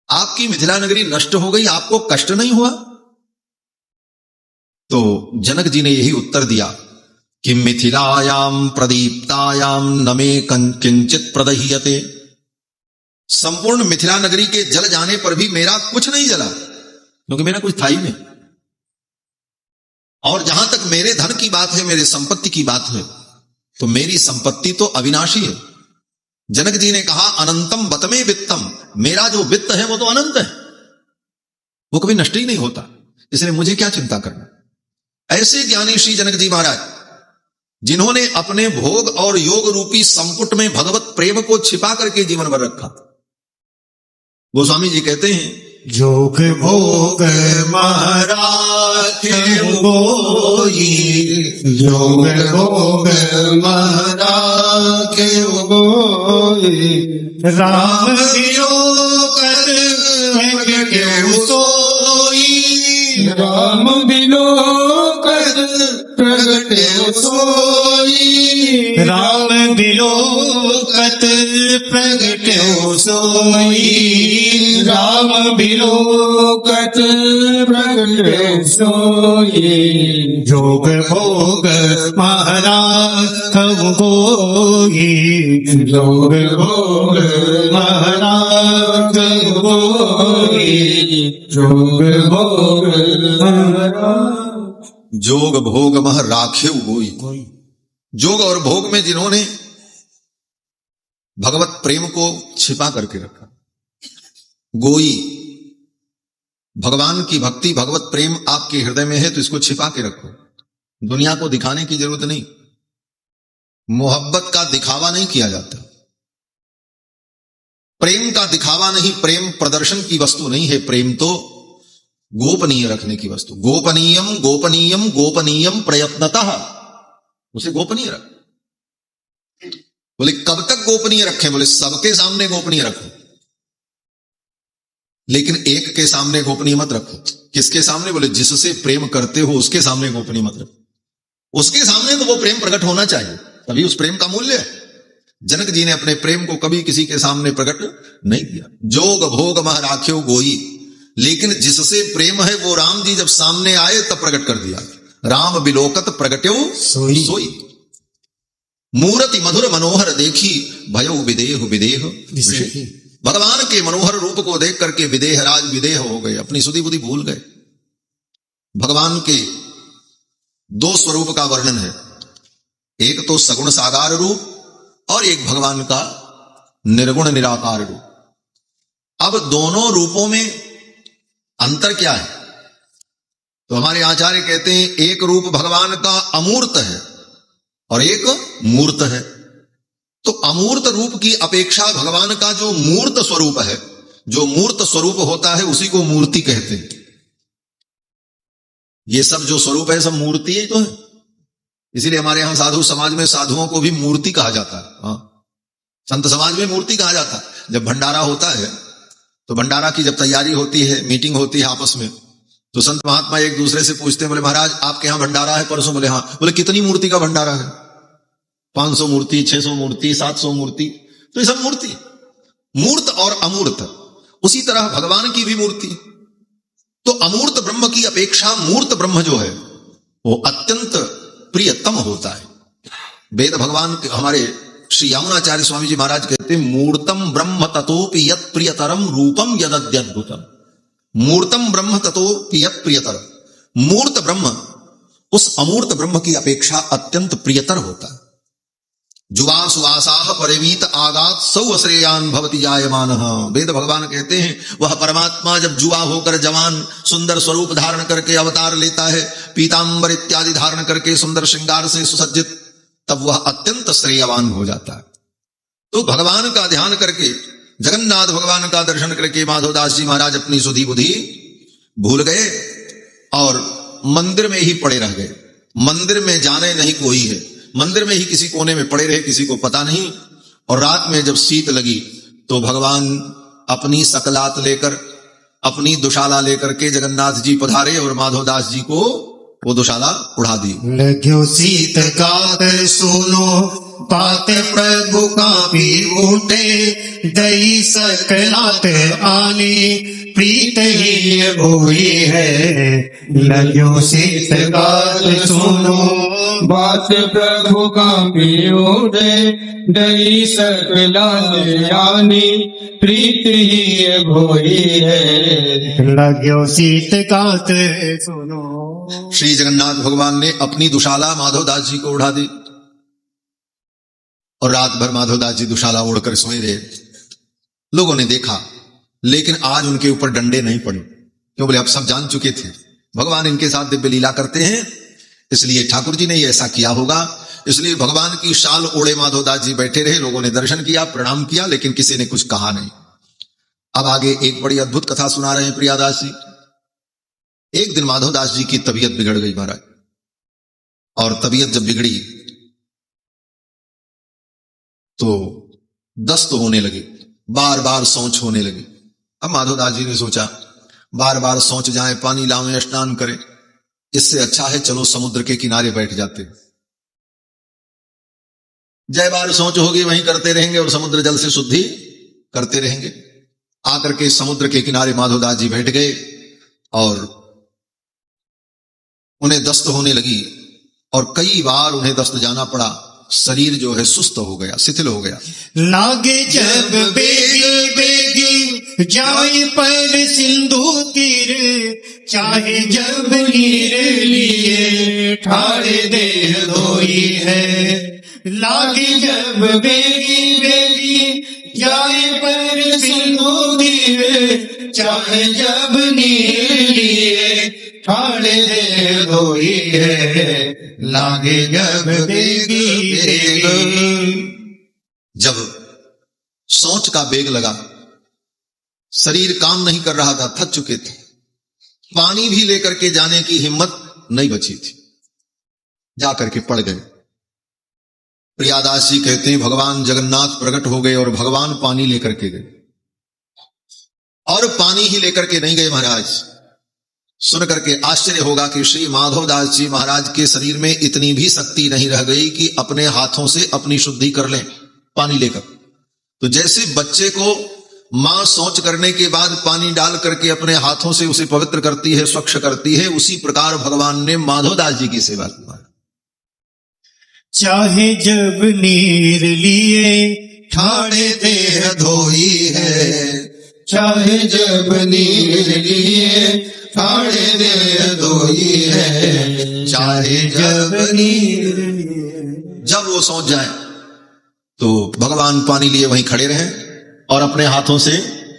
आपकी मिथिला नगरी नष्ट हो गई, आपको कष्ट नहीं हुआ? तो जनक जी ने यही उत्तर दिया कि मिथिलायाम प्रदीप्तायाम न मे किंचित प्रदह्यते। संपूर्ण मिथिला नगरी के जल जाने पर भी मेरा कुछ नहीं जला, क्योंकि मेरा कुछ था ही नहीं। और जहां तक मेरे धन की बात है, मेरे संपत्ति की बात है, तो मेरी संपत्ति तो अविनाशी है। जनक जी ने कहा, अनंतम बतमे वित्तम, मेरा जो वित्त है वो तो अनंत है, वो कभी नष्ट ही नहीं होता, इसलिए मुझे क्या चिंता करना। ऐसे ज्ञानी श्री जनक जी महाराज, जिन्होंने अपने भोग और योग रूपी संपुट में भगवत प्रेम को छिपा करके जीवन भर रखा। गोस्वामी जी कहते हैं जोग भोग महाराज गोई, जोग भोग महाराज गोई, राम विलोकत प्रगटे सोई, राम बिलोकत प्रगटे सोई, राम विलोकत प्रगटे सोई, राम बिलोकत प्रगटे सोई, जोग भोग महाराज गोई, जोग भोग महाराज गोई, जोग भोग महाराज जोग भोग मह राखेव गोई। जोग और भोग में जिन्होंने भगवत प्रेम को छिपा करके रखा, गोई, भगवान की भक्ति भगवत प्रेम आपके हृदय में है तो इसको छिपा के रखो, दुनिया को दिखाने की जरूरत नहीं। मोहब्बत का दिखावा नहीं किया जाता, प्रेम का दिखावा नहीं, प्रेम प्रदर्शन की वस्तु नहीं है, प्रेम तो गोपनीय रखने की वस्तु। गोपनीयम गोपनीयम गोपनीयम प्रयत्नतः, उसे गोपनीय रख। बोले कब तक गोपनीय रखें? बोले सबके सामने गोपनीय रखो, लेकिन एक के सामने गोपनीय मत रखो। किसके सामने? बोले जिससे प्रेम करते हो उसके सामने गोपनीय मत रखो। उसके सामने तो वो प्रेम प्रकट होना चाहिए, तभी उस प्रेम का मूल्य है। जनक जी ने अपने प्रेम को कभी किसी के सामने प्रकट नहीं किया। जोग भोग मह राख्यो गोई, लेकिन जिससे प्रेम है वो राम जी जब सामने आए तब प्रकट कर दिया। राम बिलोकत प्रगट्यो सोई, मूर्ति मधुर मनोहर देखी भयो विदेह विदेह विषय। भगवान के मनोहर रूप को देख करके विदेह राज विदेह हो गए, अपनी सुधि बुद्धि भूल गए। भगवान के दो स्वरूप का वर्णन है, एक तो सगुण साकार रूप और एक भगवान का निर्गुण निराकार रूप। अब दोनों रूपों में अंतर क्या है? तो हमारे आचार्य कहते हैं एक रूप भगवान का अमूर्त है और एक मूर्त है। तो अमूर्त रूप की अपेक्षा भगवान का जो मूर्त स्वरूप है, जो मूर्त स्वरूप होता है उसी को मूर्ति कहते हैं। ये सब जो स्वरूप है सब मूर्ति ही तो है। इसीलिए हमारे यहां साधु समाज में साधुओं को भी मूर्ति कहा जाता है। हाँ, संत समाज में मूर्ति कहा जाता है। जब भंडारा होता है तो भंडारा की जब तैयारी होती है, मीटिंग होती है आपस में, तो संत महात्मा एक दूसरे से पूछते हैं, बोले महाराज आपके यहां भंडारा है परसों? बोले हाँ। बोले कितनी मूर्ति का भंडारा है? 500 मूर्ति, 600 मूर्ति, 700 मूर्ति। तो ये सब मूर्ति, मूर्त और अमूर्त। उसी तरह भगवान की भी मूर्ति। तो अमूर्त ब्रह्म की अपेक्षा मूर्त ब्रह्म जो है वो अत्यंत प्रियतम होता है। वेद भगवान हमारे श्री यमुनाचार्य स्वामी जी महाराज कहते हैं, मूर्तम ब्रह्म ततोपि यत् प्रियतरम रूपम यदद्यद्भुतम। मूर्तम ब्रह्म ततोपि यत् प्रियतरम। मूर्त ब्रह्म उस अमूर्त ब्रह्म की अपेक्षा अत्यंत प्रियतर होता है। जुवा सुवासाह परिवीत आगात सौ श्रेयान भवति जायमानः। वेद भगवान कहते हैं वह परमात्मा जब जुआ होकर जवान सुंदर स्वरूप धारण करके अवतार लेता है, पीतांबर इत्यादि धारण करके सुंदर श्रृंगार से सुसज्जित, तब वह अत्यंत श्रेयवान हो जाता है। तो भगवान का ध्यान करके, जगन्नाथ भगवान का दर्शन करके माधवदास जी महाराज अपनी सुधि बुद्धि भूल गए और मंदिर में ही पड़े रह गए। मंदिर में जाने नहीं कोई है, मंदिर में ही किसी कोने में पड़े रहे, किसी को पता नहीं। और रात में जब शीत लगी तो भगवान अपनी सकलात लेकर, अपनी दुशाला लेकर के जगन्नाथ जी पधारे और माधवदास जी को वो दुशाला उड़ा दी। लग्यो शीत कात सुनो बात प्रभु कापी उठे, दई सकलात आनी प्रीत ही भोई है। लग्यो शीत कात सुनो बात प्रभु का उठे, दई सकलात आनी प्रीत ही भोई है। लग्यो शीत कात सुनो। श्री जगन्नाथ भगवान ने अपनी दुशाला माधवदास जी को उड़ा दी और रात भर माधवदास जी दुशाला ओढ़कर सोए रहे। लोगों ने देखा, लेकिन आज उनके ऊपर डंडे नहीं पड़े। क्यों? बोले अब सब जान चुके थे भगवान इनके साथ दिव्य लीला करते हैं, इसलिए ठाकुर जी ने ये ऐसा किया होगा। इसलिए भगवान की शाल ओढ़े माधवदास जी बैठे रहे। लोगों ने दर्शन किया, प्रणाम किया, लेकिन किसी ने कुछ कहा नहीं। अब आगे एक बड़ी अद्भुत कथा सुना रहे हैं प्रियादास जी। एक दिन माधवदास जी की तबीयत बिगड़ गई महाराज, और तबीयत जब बिगड़ी तो दस्त होने लगे, बार बार शौच होने लगे। अब माधवदास जी ने सोचा बार बार शौच जाए, पानी लावें, स्नान करें, इससे अच्छा है चलो समुद्र के किनारे बैठ जाते। जय बार शौच होगी वहीं करते रहेंगे और समुद्र जल से शुद्धि करते रहेंगे। आकर के समुद्र के किनारे माधवदास जी बैठ गए और उन्हें दस्त होने लगी और कई बार उन्हें दस्त जाना पड़ा। शरीर जो है सुस्त हो गया, शिथिल हो गया। लागे जब बेगी बेगी जाए पर सिंधु तीर, चाहे जब नीर लिए ठाड़े देह धोई है। लागे जब बेगी बेगी जाए पर सिंधु तीर, चाहे जब नीर लिए ठाड़े देह धोई है। लागे जब बेगी बेगी। जब सोच का बेग लगा, शरीर काम नहीं कर रहा था, थक चुके थे, पानी भी लेकर के जाने की हिम्मत नहीं बची थी, जाकर के पड़ गए। प्रियादास जी कहते हैं भगवान जगन्नाथ प्रकट हो गए और भगवान पानी लेकर के गए, और पानी ही लेकर के नहीं गए महाराज। सुन करके आश्चर्य होगा कि श्री माधवदास जी महाराज के शरीर में इतनी भी शक्ति नहीं रह गई कि अपने हाथों से अपनी शुद्धि कर लें पानी लेकर। तो जैसे बच्चे को मां शौच करने के बाद पानी डाल करके अपने हाथों से उसे पवित्र करती है, स्वच्छ करती है, उसी प्रकार भगवान ने माधवदास जी की सेवा की। चाहे जब नीर लिए ठाड़े देह धोई है। चाहे जब नीर लिए ठाड़े देह धोई है। चाहे जब नीर जब वो सोच जाए तो भगवान पानी लिए वहीं खड़े रहे और अपने हाथों से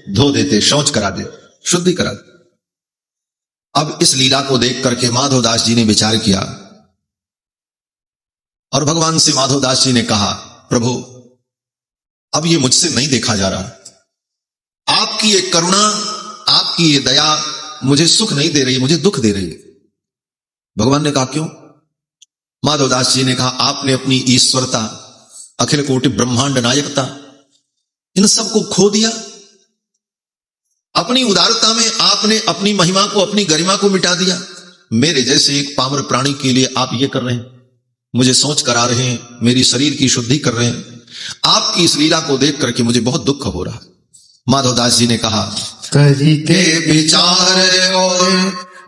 धो देते, शौच करा दे, शुद्धि करा दे। अब इस लीला को देख करके माधवदास जी ने विचार किया और भगवान से माधवदास जी ने कहा, प्रभु अब ये मुझसे नहीं देखा जा रहा, आपकी ये करुणा, आपकी ये दया मुझे सुख नहीं दे रही, मुझे दुख दे रही है। भगवान ने कहा क्यों? माधवदास जी ने कहा आपने अपनी ईश्वरता, अखिल कोटि ब्रह्मांड नायकता, इन सबको खो दिया। अपनी उदारता में आपने अपनी महिमा को, अपनी गरिमा को मिटा दिया। मेरे जैसे एक पामर प्राणी के लिए आप ये कर रहे हैं, मुझे सोच करा रहे हैं, मेरी शरीर की शुद्धि कर रहे हैं। आपकी इस लीला को देख करके मुझे बहुत दुख हो रहा है। माधवदास जी ने कहा करी के विचार और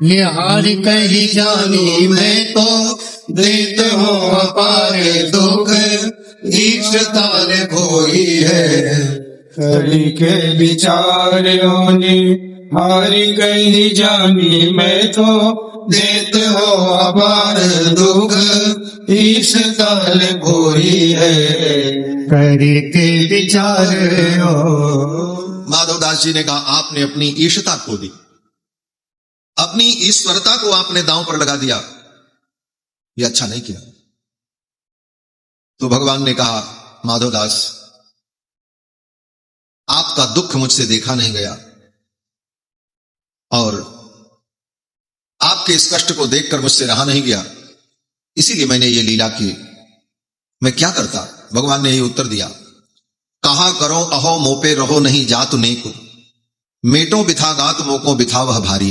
निहार कही जानी मैं तो, देत हो अपार दुख ईश्तान कोई है। करी के विचार हारी कही जानी मैं तो, देत हो अपार दुख ईश्तान कोई है। करी के विचार हो। माधवदास जी ने कहा आपने अपनी ईशता खो दी, अपनी ईश्वरता को आपने दांव पर लगा दिया, ये अच्छा नहीं किया। तो भगवान ने कहा माधवदास आपका दुख मुझसे देखा नहीं गया और आपके इस कष्ट को देखकर मुझसे रहा नहीं गया, इसीलिए मैंने ये लीला की। मैं क्या करता? भगवान ने ये उत्तर दिया, कहा करो अहो मोपे रहो नहीं जात नेको, मेटो बिथा गात मोको बिथा वह भारी।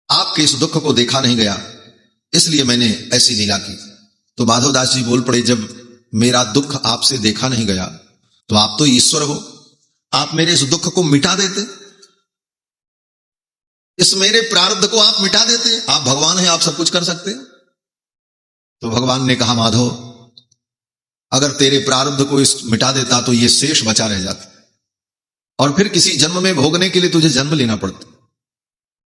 आपके इस दुख को देखा नहीं गया, इसलिए मैंने ऐसी लीला की। तो माधवदास जी बोल पड़े, जब मेरा दुख आपसे देखा नहीं गया तो आप तो ईश्वर हो, आप मेरे इस दुख को मिटा देते, इस मेरे प्रारब्ध को आप मिटा देते। आप भगवान हैं, आप सब कुछ कर सकते। तो भगवान ने कहा माधव अगर तेरे प्रारब्ध को इस मिटा देता तो ये शेष बचा रह जाता और फिर किसी जन्म में भोगने के लिए तुझे जन्म लेना पड़ता।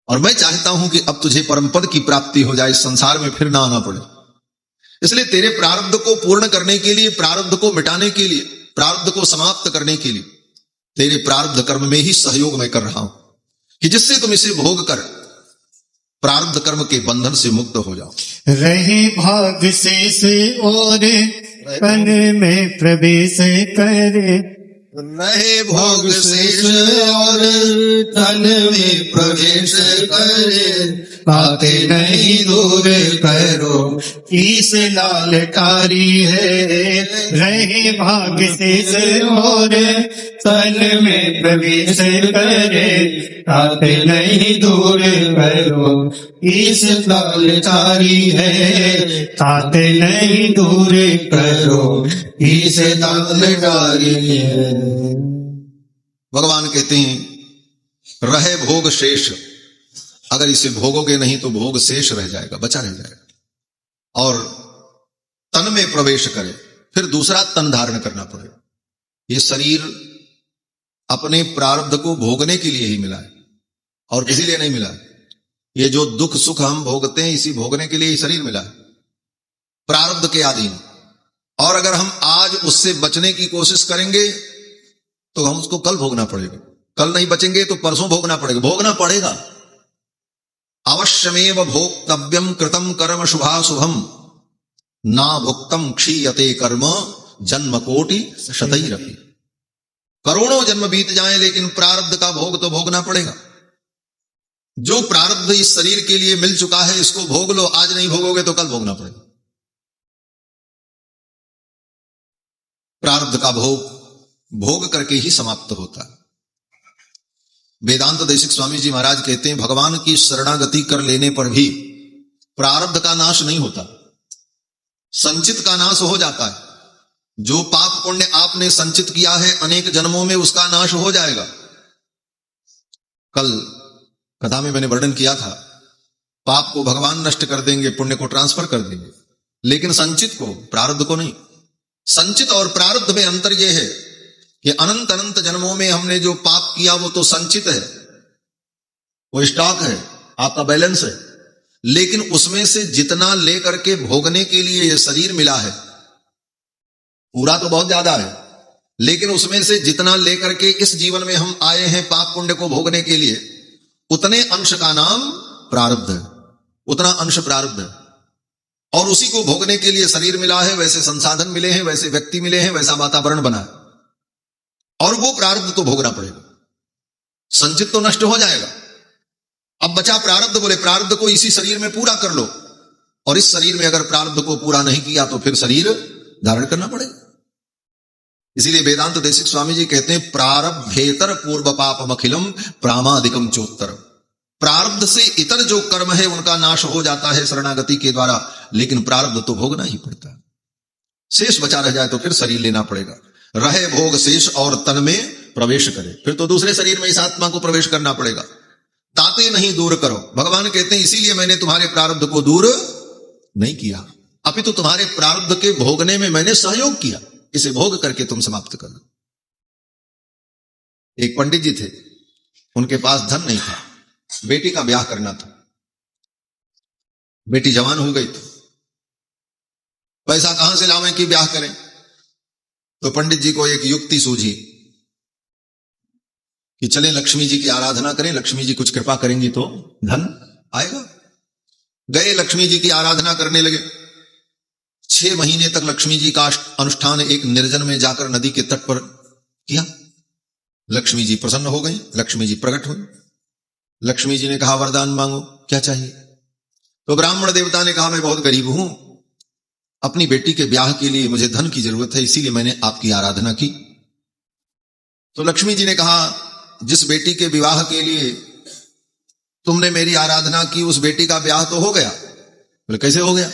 और मैं चाहता हूं कि अब तुझे परम पद की प्राप्ति हो जाए, इस संसार में फिर ना आना पड़े। इसलिए तेरे प्रारब्ध को पूर्ण करने के लिए, प्रारब्ध को मिटाने के लिए, प्रारब्ध को समाप्त करने के लिए तेरे प्रारब्ध कर्म में ही सहयोग मैं कर रहा हूं कि जिससे तुम इसे भोग कर प्रारब्ध कर्म के बंधन से मुक्त हो जाओ। रहे भाग शेष और तन में प्रवेश कर, रहे भोग शेष और तन में प्रवेश करे, आते नहीं दूर करो ईस लालकारी है, रहे भाग शेष और तन में प्रवेश करे, आते नहीं दूर करो ईस लालकारी है, आते नहीं दूर करो ईस लालकारी है। भगवान कहते हैं रहे भोग शेष, अगर इसे भोगोगे नहीं तो भोग शेष रह जाएगा, बचा रह जाएगा। और तन में प्रवेश करे, फिर दूसरा तन धारण करना पड़ेगा। ये शरीर अपने प्रारब्ध को भोगने के लिए ही मिला है और किसी लिए नहीं मिला है। ये जो दुख सुख हम भोगते हैं इसी भोगने के लिए ही शरीर मिला है, प्रारब्ध के अधीन। और अगर हम आज उससे बचने की कोशिश करेंगे तो हम उसको कल भोगना पड़ेगा, कल नहीं बचेंगे तो परसों भोगना पड़ेगा, भोगना पड़ेगा। अवश्यमेव भोक्तव्यम कृतम कर्म शुभाशुभम, ना भुक्तम क्षीयते कर्म जन्म कोटि शतैरपि। करोड़ों जन्म बीत जाएं लेकिन प्रारब्ध का भोग तो भोगना पड़ेगा। जो प्रारब्ध इस शरीर के लिए मिल चुका है इसको भोग लो, आज नहीं भोगोगे तो कल भोगना पड़ेगा। प्रारब्ध का भोग भोग करके ही समाप्त होता है। वेदांत देशिक स्वामी जी महाराज कहते हैं भगवान की शरणागति कर लेने पर भी प्रारब्ध का नाश नहीं होता, संचित का नाश हो जाता है। जो पाप पुण्य आपने संचित किया है अनेक जन्मों में उसका नाश हो जाएगा। कल कथा में मैंने वर्णन किया था, पाप को भगवान नष्ट कर देंगे, पुण्य को ट्रांसफर कर देंगे, लेकिन संचित को, प्रारब्ध को नहीं। संचित और प्रारब्ध में अंतर यह है कि अनंत अनंत जन्मों में हमने जो पाप किया वो तो संचित है, वो स्टॉक है, आपका बैलेंस है, लेकिन उसमें से जितना लेकर के भोगने के लिए ये शरीर मिला है, पूरा तो बहुत ज्यादा है, लेकिन उसमें से जितना लेकर के इस जीवन में हम आए हैं पाप पुण्य को भोगने के लिए, उतने अंश का नाम प्रारब्ध है, उतना अंश प्रारब्ध है। और उसी को भोगने के लिए शरीर मिला है, वैसे संसाधन मिले हैं, वैसे व्यक्ति मिले हैं, वैसा वातावरण बना है, और वो प्रारब्ध तो भोगना पड़ेगा। संचित तो नष्ट हो जाएगा, अब बचा प्रारब्ध। बोले प्रारब्ध को इसी शरीर में पूरा कर लो, और इस शरीर में अगर प्रारब्ध को पूरा नहीं किया तो फिर शरीर धारण करना पड़ेगा। इसीलिए वेदांत देशिक स्वामी जी कहते हैं प्रारब्धेतर पूर्व पापम अखिलम प्रामादिकम चोत्तर। प्रारब्ध से इतर जो कर्म है उनका नाश हो जाता है शरणागति के द्वारा, लेकिन प्रारब्ध तो भोगना ही पड़ता है। शेष बचा रह जाए तो फिर शरीर लेना पड़ेगा। रहे भोग शेष और तन में प्रवेश करे, फिर तो दूसरे शरीर में इस आत्मा को प्रवेश करना पड़ेगा। ताते नहीं दूर करो, भगवान कहते हैं इसीलिए मैंने तुम्हारे प्रारब्ध को दूर नहीं किया, अपितु तुम्हारे प्रारब्ध के भोगने में मैंने सहयोग किया, इसे भोग करके तुम समाप्त कर लो। एक पंडित जी थे, उनके पास धन नहीं था, बेटी का ब्याह करना था, बेटी जवान हो गई, तो पैसा कहां से लावें कि ब्याह करें। तो पंडित जी को एक युक्ति सूझी कि चले लक्ष्मी जी की आराधना करें, लक्ष्मी जी कुछ कृपा करेंगी तो धन आएगा। गए लक्ष्मी जी की आराधना करने लगे। 6 महीने तक लक्ष्मी जी का अनुष्ठान एक निर्जन में जाकर नदी के तट पर किया। लक्ष्मी जी प्रसन्न हो गई, लक्ष्मी जी प्रकट हुई। लक्ष्मी जी ने कहा वरदान मांगो, क्या चाहिए। तो ब्राह्मण देवता ने कहा मैं बहुत गरीब हूं, अपनी बेटी के ब्याह के लिए मुझे धन की जरूरत है, इसीलिए मैंने आपकी आराधना की। तो लक्ष्मी जी ने कहा जिस बेटी के विवाह के लिए तुमने मेरी आराधना की उस बेटी का ब्याह तो हो गया। बोले कैसे हो गया।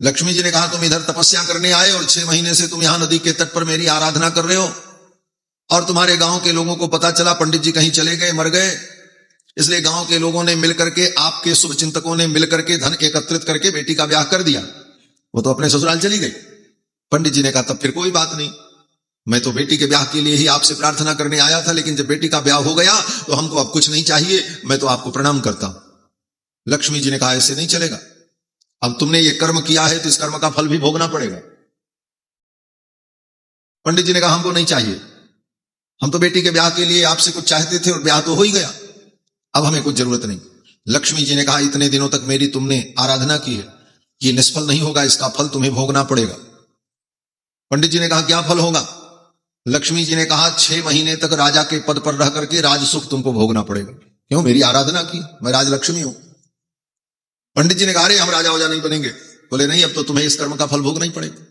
लक्ष्मी जी ने कहा तुम इधर तपस्या करने आए और 6 महीने से तुम यहां नदी के तट पर मेरी आराधना कर रहे हो, और तुम्हारे गांव के लोगों को पता चला पंडित जी कहीं चले गए, मर गए, इसलिए गांव के लोगों ने मिलकर के, आपके शुभ चिंतकों ने मिलकर के धन एकत्रित करके बेटी का ब्याह कर दिया। वो तो अपने ससुराल चली गई। पंडित जी ने कहा तब फिर कोई बात नहीं, मैं तो बेटी के ब्याह के लिए ही आपसे प्रार्थना करने आया था, लेकिन जब बेटी का ब्याह हो गया तो हमको अब कुछ नहीं चाहिए, मैं तो आपको प्रणाम करता हूं। लक्ष्मी जी ने कहा ऐसे नहीं चलेगा, अब तुमने ये कर्म किया है तो इस कर्म का फल भी भोगना पड़ेगा। पंडित जी ने कहा हमको नहीं चाहिए, हम तो बेटी के ब्याह के लिए आपसे कुछ चाहते थे और ब्याह तो हो ही गया, अब हमें कुछ जरूरत नहीं। लक्ष्मी जी ने कहा इतने दिनों तक मेरी तुमने आराधना की है, ये निष्फल नहीं होगा, इसका फल तुम्हें भोगना पड़ेगा। पंडित जी ने कहा क्या फल होगा। लक्ष्मी जी ने कहा 6 महीने तक राजा के पद पर रह करके राज सुख तुमको भोगना पड़ेगा। क्यों? मेरी आराधना की, मैं राजलक्ष्मी हूं। पंडित जी ने कहा अरे हम राजा वजा नहीं बनेंगे। बोले नहीं, अब तो तुम्हें इस कर्म का फल भोगना ही पड़ेगा।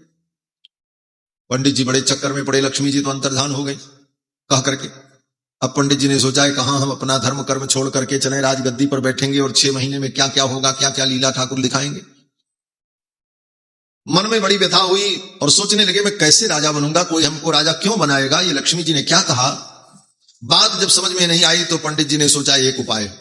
पंडित जी बड़े चक्कर में पड़े, लक्ष्मी जी तो अंतर्धान हो गई कह करके। अब पंडित जी ने सोचा है कहां हम अपना धर्म कर्म छोड़ करके चले राजगद्दी पर बैठेंगे और 6 महीने में क्या क्या होगा, क्या क्या लीला ठाकुर दिखाएंगे। मन में बड़ी व्यथा हुई और सोचने लगे मैं कैसे राजा बनूंगा, कोई हमको राजा क्यों बनाएगा, ये लक्ष्मी जी ने क्या कहा। बात जब समझ में नहीं आई तो पंडित जी ने सोचा एक उपाय,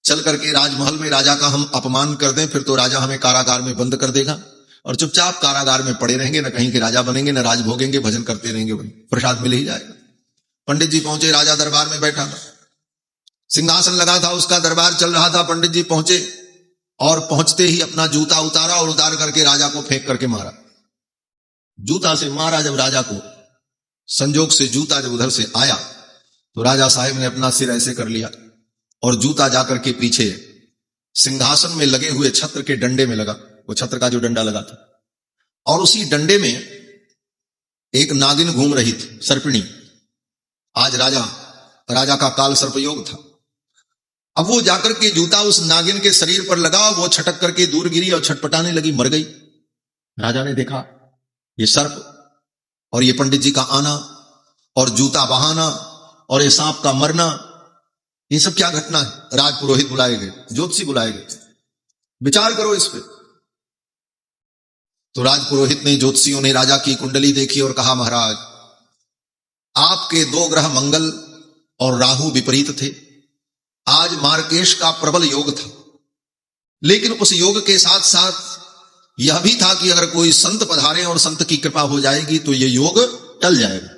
चल करके राजमहल में राजा का हम अपमान कर दें, फिर तो राजा हमें कारागार में बंद कर देगा और चुपचाप कारागार में पड़े रहेंगे, न कहीं के राजा बनेंगे, न राज भोगेंगे, भजन करते रहेंगे, प्रसाद मिल ही जाएगा। पंडित जी पहुंचे, राजा दरबार में बैठा था, सिंहासन लगा था, उसका दरबार चल रहा था। पंडित जी पहुंचे और पहुंचते ही अपना जूता उतारा और उतार करके राजा को फेंक करके मारा। जूता से मारा जब राजा को, संजोग से जूता जब उधर से आया तो राजा साहब ने अपना सिर ऐसे कर लिया और जूता जाकर के पीछे सिंहासन में लगे हुए छत्र के डंडे में लगा, वो छत्र का जो डंडा लगा था, और उसी डंडे में एक नागिन घूम रही थी, सर्पिणी। आज राजा का काल सर्पयोग था। अब वो जाकर के जूता उस नागिन के शरीर पर लगा, वो छटक करके दूर गिरी और छटपटाने लगी, मर गई। राजा ने देखा ये सर्प और ये पंडित जी का आना और जूता बहाना और ये सांप का मरना, ये सब क्या घटना है। राज पुरोहित बुलाए गए, ज्योतिषी बुलाए गए, विचार करो इस पे। तो राज पुरोहित ने, ज्योतिषियों ने राजा की कुंडली देखी और कहा महाराज आपके 2 ग्रह मंगल और राहु विपरीत थे, आज मार्केश का प्रबल योग था, लेकिन उस योग के साथ साथ यह भी था कि अगर कोई संत पधारे और संत की कृपा हो जाएगी तो ये योग टल जाएगा।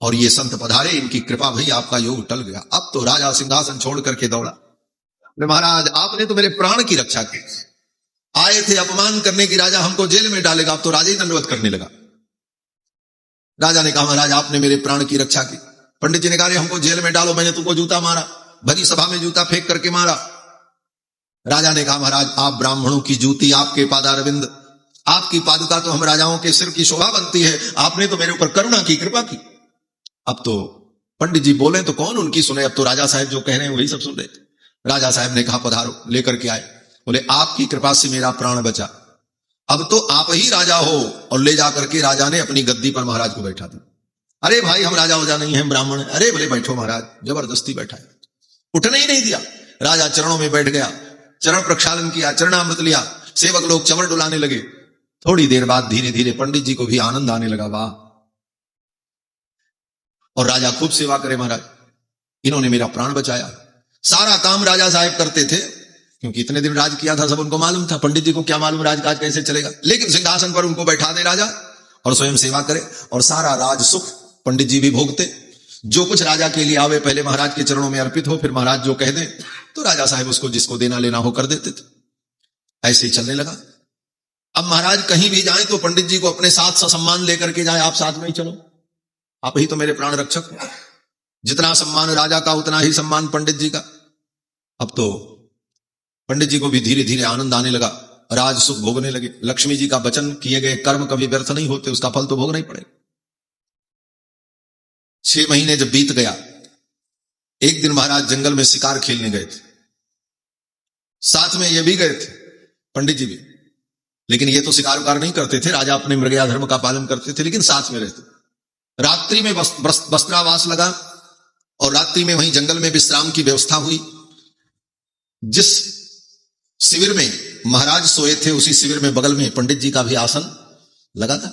और ये संत पधारे, इनकी कृपा भई आपका योग टल गया। अब तो राजा सिंहासन छोड़ करके दौड़ा, महाराज आपने तो मेरे प्राण की रक्षा की, आए थे अपमान करने की, राजा हमको जेल में डालेगा, अब तो राजा ही दंडवत करने लगा। राजा ने कहा महाराज आपने मेरे प्राण की रक्षा की। पंडित जी ने कहा हमको जेल में डालो, मैंने तुमको जूता मारा, भरी सभा में जूता फेंक करके मारा। राजा ने कहा महाराज आप ब्राह्मणों की जूती, आपके पादारविंद, आपकी पादुका तो हम राजाओं के सिर की शोभा बनती है, आपने तो मेरे ऊपर करुणा की, कृपा की। अब तो पंडित जी बोले तो कौन उनकी सुने, अब तो राजा साहब जो कह रहे हैं वही सब सुन रहे थे। राजा साहब ने कहा पधारो, लेकर के आए। बोले आपकी कृपा से मेरा प्राण बचा, अब तो आप ही राजा हो। और ले जाकर के राजा ने अपनी गद्दी पर महाराज को बैठा दिया। अरे भाई हम राजा वजा नहीं है, ब्राह्मण है। अरे बोले बैठो महाराज, जबरदस्ती बैठा है, उठने ही नहीं दिया। राजा चरणों में बैठ गया, चरण प्रक्षालन किया, चरणामृत लिया, सेवक लोग चमर डुलाने लगे। थोड़ी देर बाद धीरे धीरे पंडित जी को भी आनंद आने लगा, वाह। और राजा खूब सेवा करे, महाराज इन्होंने मेरा प्राण बचाया। सारा काम राजा साहब करते थे, क्योंकि इतने दिन राज किया था, सब उनको मालूम था। पंडित जी को क्या मालूम राजकाज कैसे चलेगा, लेकिन सिंहासन पर उनको बैठा दे राजा और स्वयं सेवा करे और सारा राज सुख पंडित जी भी भोगते। जो कुछ राजा के लिए आवे पहले महाराज के चरणों में अर्पित हो, फिर महाराज जो कह दे तो राजा साहब उसको जिसको देना लेना हो कर देते थे। ऐसे ही चलने लगा। अब महाराज कहीं भी जाए तो पंडित जी को अपने साथ सम्मान लेकर के जाए, आप साथ में ही चलो, आप ही तो मेरे प्राण रक्षक हो। जितना सम्मान राजा का उतना ही सम्मान पंडित जी का। अब तो पंडित जी को भी धीरे धीरे आनंद आने लगा, राज सुख भोगने लगे। लक्ष्मी जी का वचन किए गए कर्म कभी व्यर्थ नहीं होते, उसका फल तो भोगना ही पड़ेगा। 6 महीने जब बीत गया, एक दिन महाराज जंगल में शिकार खेलने गए थे, साथ में ये भी गए थे, पंडित जी भी। लेकिन ये तो शिकार उकार नहीं करते थे, राजा अपने मृगया धर्म का पालन करते थे, लेकिन साथ में रहते। रात्रि में वस्त्रावास लगा और रात्रि में वहीं जंगल में विश्राम की व्यवस्था हुई। जिस शिविर में महाराज सोए थे उसी शिविर में बगल में पंडित जी का भी आसन लगा था।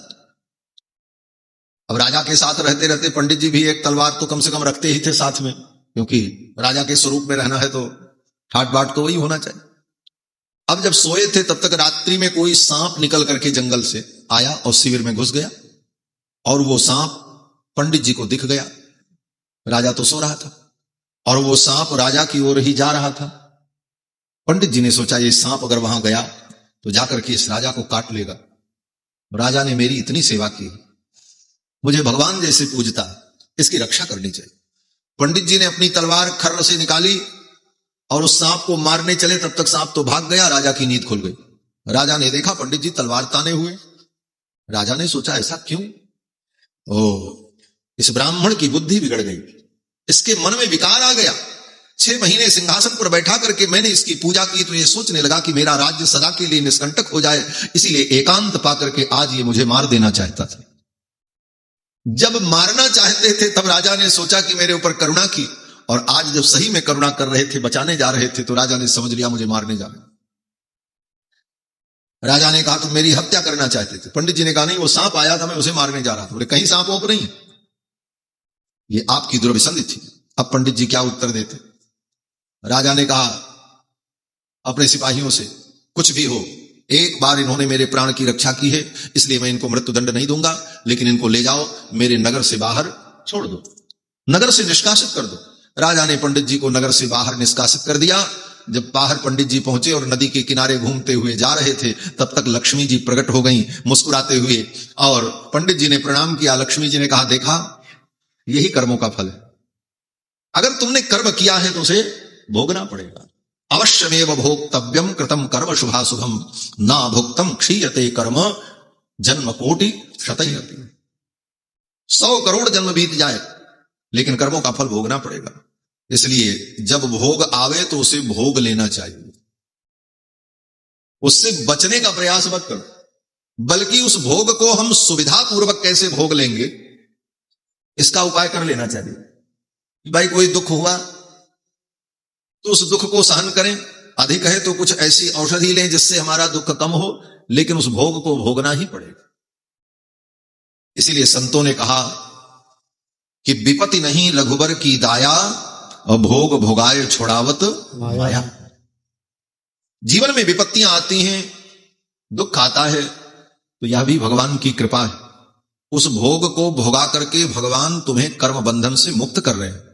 अब राजा के साथ रहते रहते पंडित जी भी एक तलवार तो कम से कम रखते ही थे साथ में, क्योंकि राजा के स्वरूप में रहना है तो ठाट बाट तो वही होना चाहिए। अब जब सोए थे तब तक रात्रि में कोई सांप निकल करके जंगल से आया और शिविर में घुस गया, और वो सांप पंडित जी को दिख गया। राजा तो सो रहा था और वो सांप राजा की ओर ही जा रहा था। पंडित जी ने सोचा ये सांप अगर वहां गया तो जाकर के इस राजा को काट लेगा। राजा ने मेरी इतनी सेवा की, मुझे भगवान जैसे पूजता, इसकी रक्षा करनी चाहिए। पंडित जी ने अपनी तलवार खर्र से निकाली और उस सांप को मारने चले, तब तक सांप तो भाग गया, राजा की नींद खुल गई। राजा ने देखा पंडित जी तलवार ताने हुए। राजा ने सोचा ऐसा क्यों, इस ब्राह्मण की बुद्धि बिगड़ गई, इसके मन में विकार आ गया। 6 महीने सिंहासन पर बैठा करके मैंने इसकी पूजा की तो ये सोचने लगा कि मेरा राज्य सदा के लिए निष्कंटक हो जाए, इसीलिए एकांत पाकर के आज ये मुझे मार देना चाहता था। जब मारना चाहते थे तब राजा ने सोचा कि मेरे ऊपर करुणा की, और आज जब सही में करुणा कर रहे थे, बचाने जा रहे थे, तो राजा ने समझ लिया मुझे मारने जा रहे। राजा ने कहा तुम मेरी हत्या करना चाहते थे। पंडित जी ने कहा नहीं, वो सांप आया था, मैं उसे मारने जा रहा था। बोले कहीं सांप वोप नहीं, ये आपकी दुर्विसंधि थी। अब पंडित जी क्या उत्तर देते? राजा ने कहा अपने सिपाहियों से, कुछ भी हो, एक बार इन्होंने मेरे प्राण की रक्षा की है, इसलिए मैं इनको मृत्युदंड नहीं दूंगा, लेकिन इनको ले जाओ, मेरे नगर से बाहर छोड़ दो, नगर से निष्कासित कर दो। राजा ने पंडित जी को नगर से बाहर निष्कासित कर दिया। जब बाहर पंडित जी पहुंचे और नदी के किनारे घूमते हुए जा रहे थे, तब तक लक्ष्मी जी प्रकट हो गई मुस्कुराते हुए, और पंडित जी ने प्रणाम किया। लक्ष्मी जी ने कहा देखा, यही कर्मों का फल है, अगर तुमने कर्म किया है तो उसे भोगना पड़ेगा। अवश्यमेव भोक्तव्यम कृतम कर्म शुभाशुभम ना भोक्तम क्षीयते कर्म जन्म कोटि शतयति। 100 करोड़ जन्म बीत जाए लेकिन कर्मों का फल भोगना पड़ेगा। इसलिए जब भोग आवे तो उसे भोग लेना चाहिए, उससे बचने का प्रयास मत करो, बल्कि उस भोग को हम सुविधा पूर्वक कैसे भोग लेंगे इसका उपाय कर लेना चाहिए। भाई कोई दुख हुआ तो उस दुख को सहन करें, अधिक है तो कुछ ऐसी औषधि लें जिससे हमारा दुख कम हो, लेकिन उस भोग को भोगना ही पड़ेगा। इसीलिए संतों ने कहा कि विपत्ति नहीं रघुबर की दाया, और भोग भोगाए छोड़ावत माया। जीवन में विपत्तियां आती हैं, दुख आता है, तो यह भी भगवान की कृपा है। उस भोग को भोगा करके भगवान तुम्हें कर्म बंधन से मुक्त कर रहे हैं।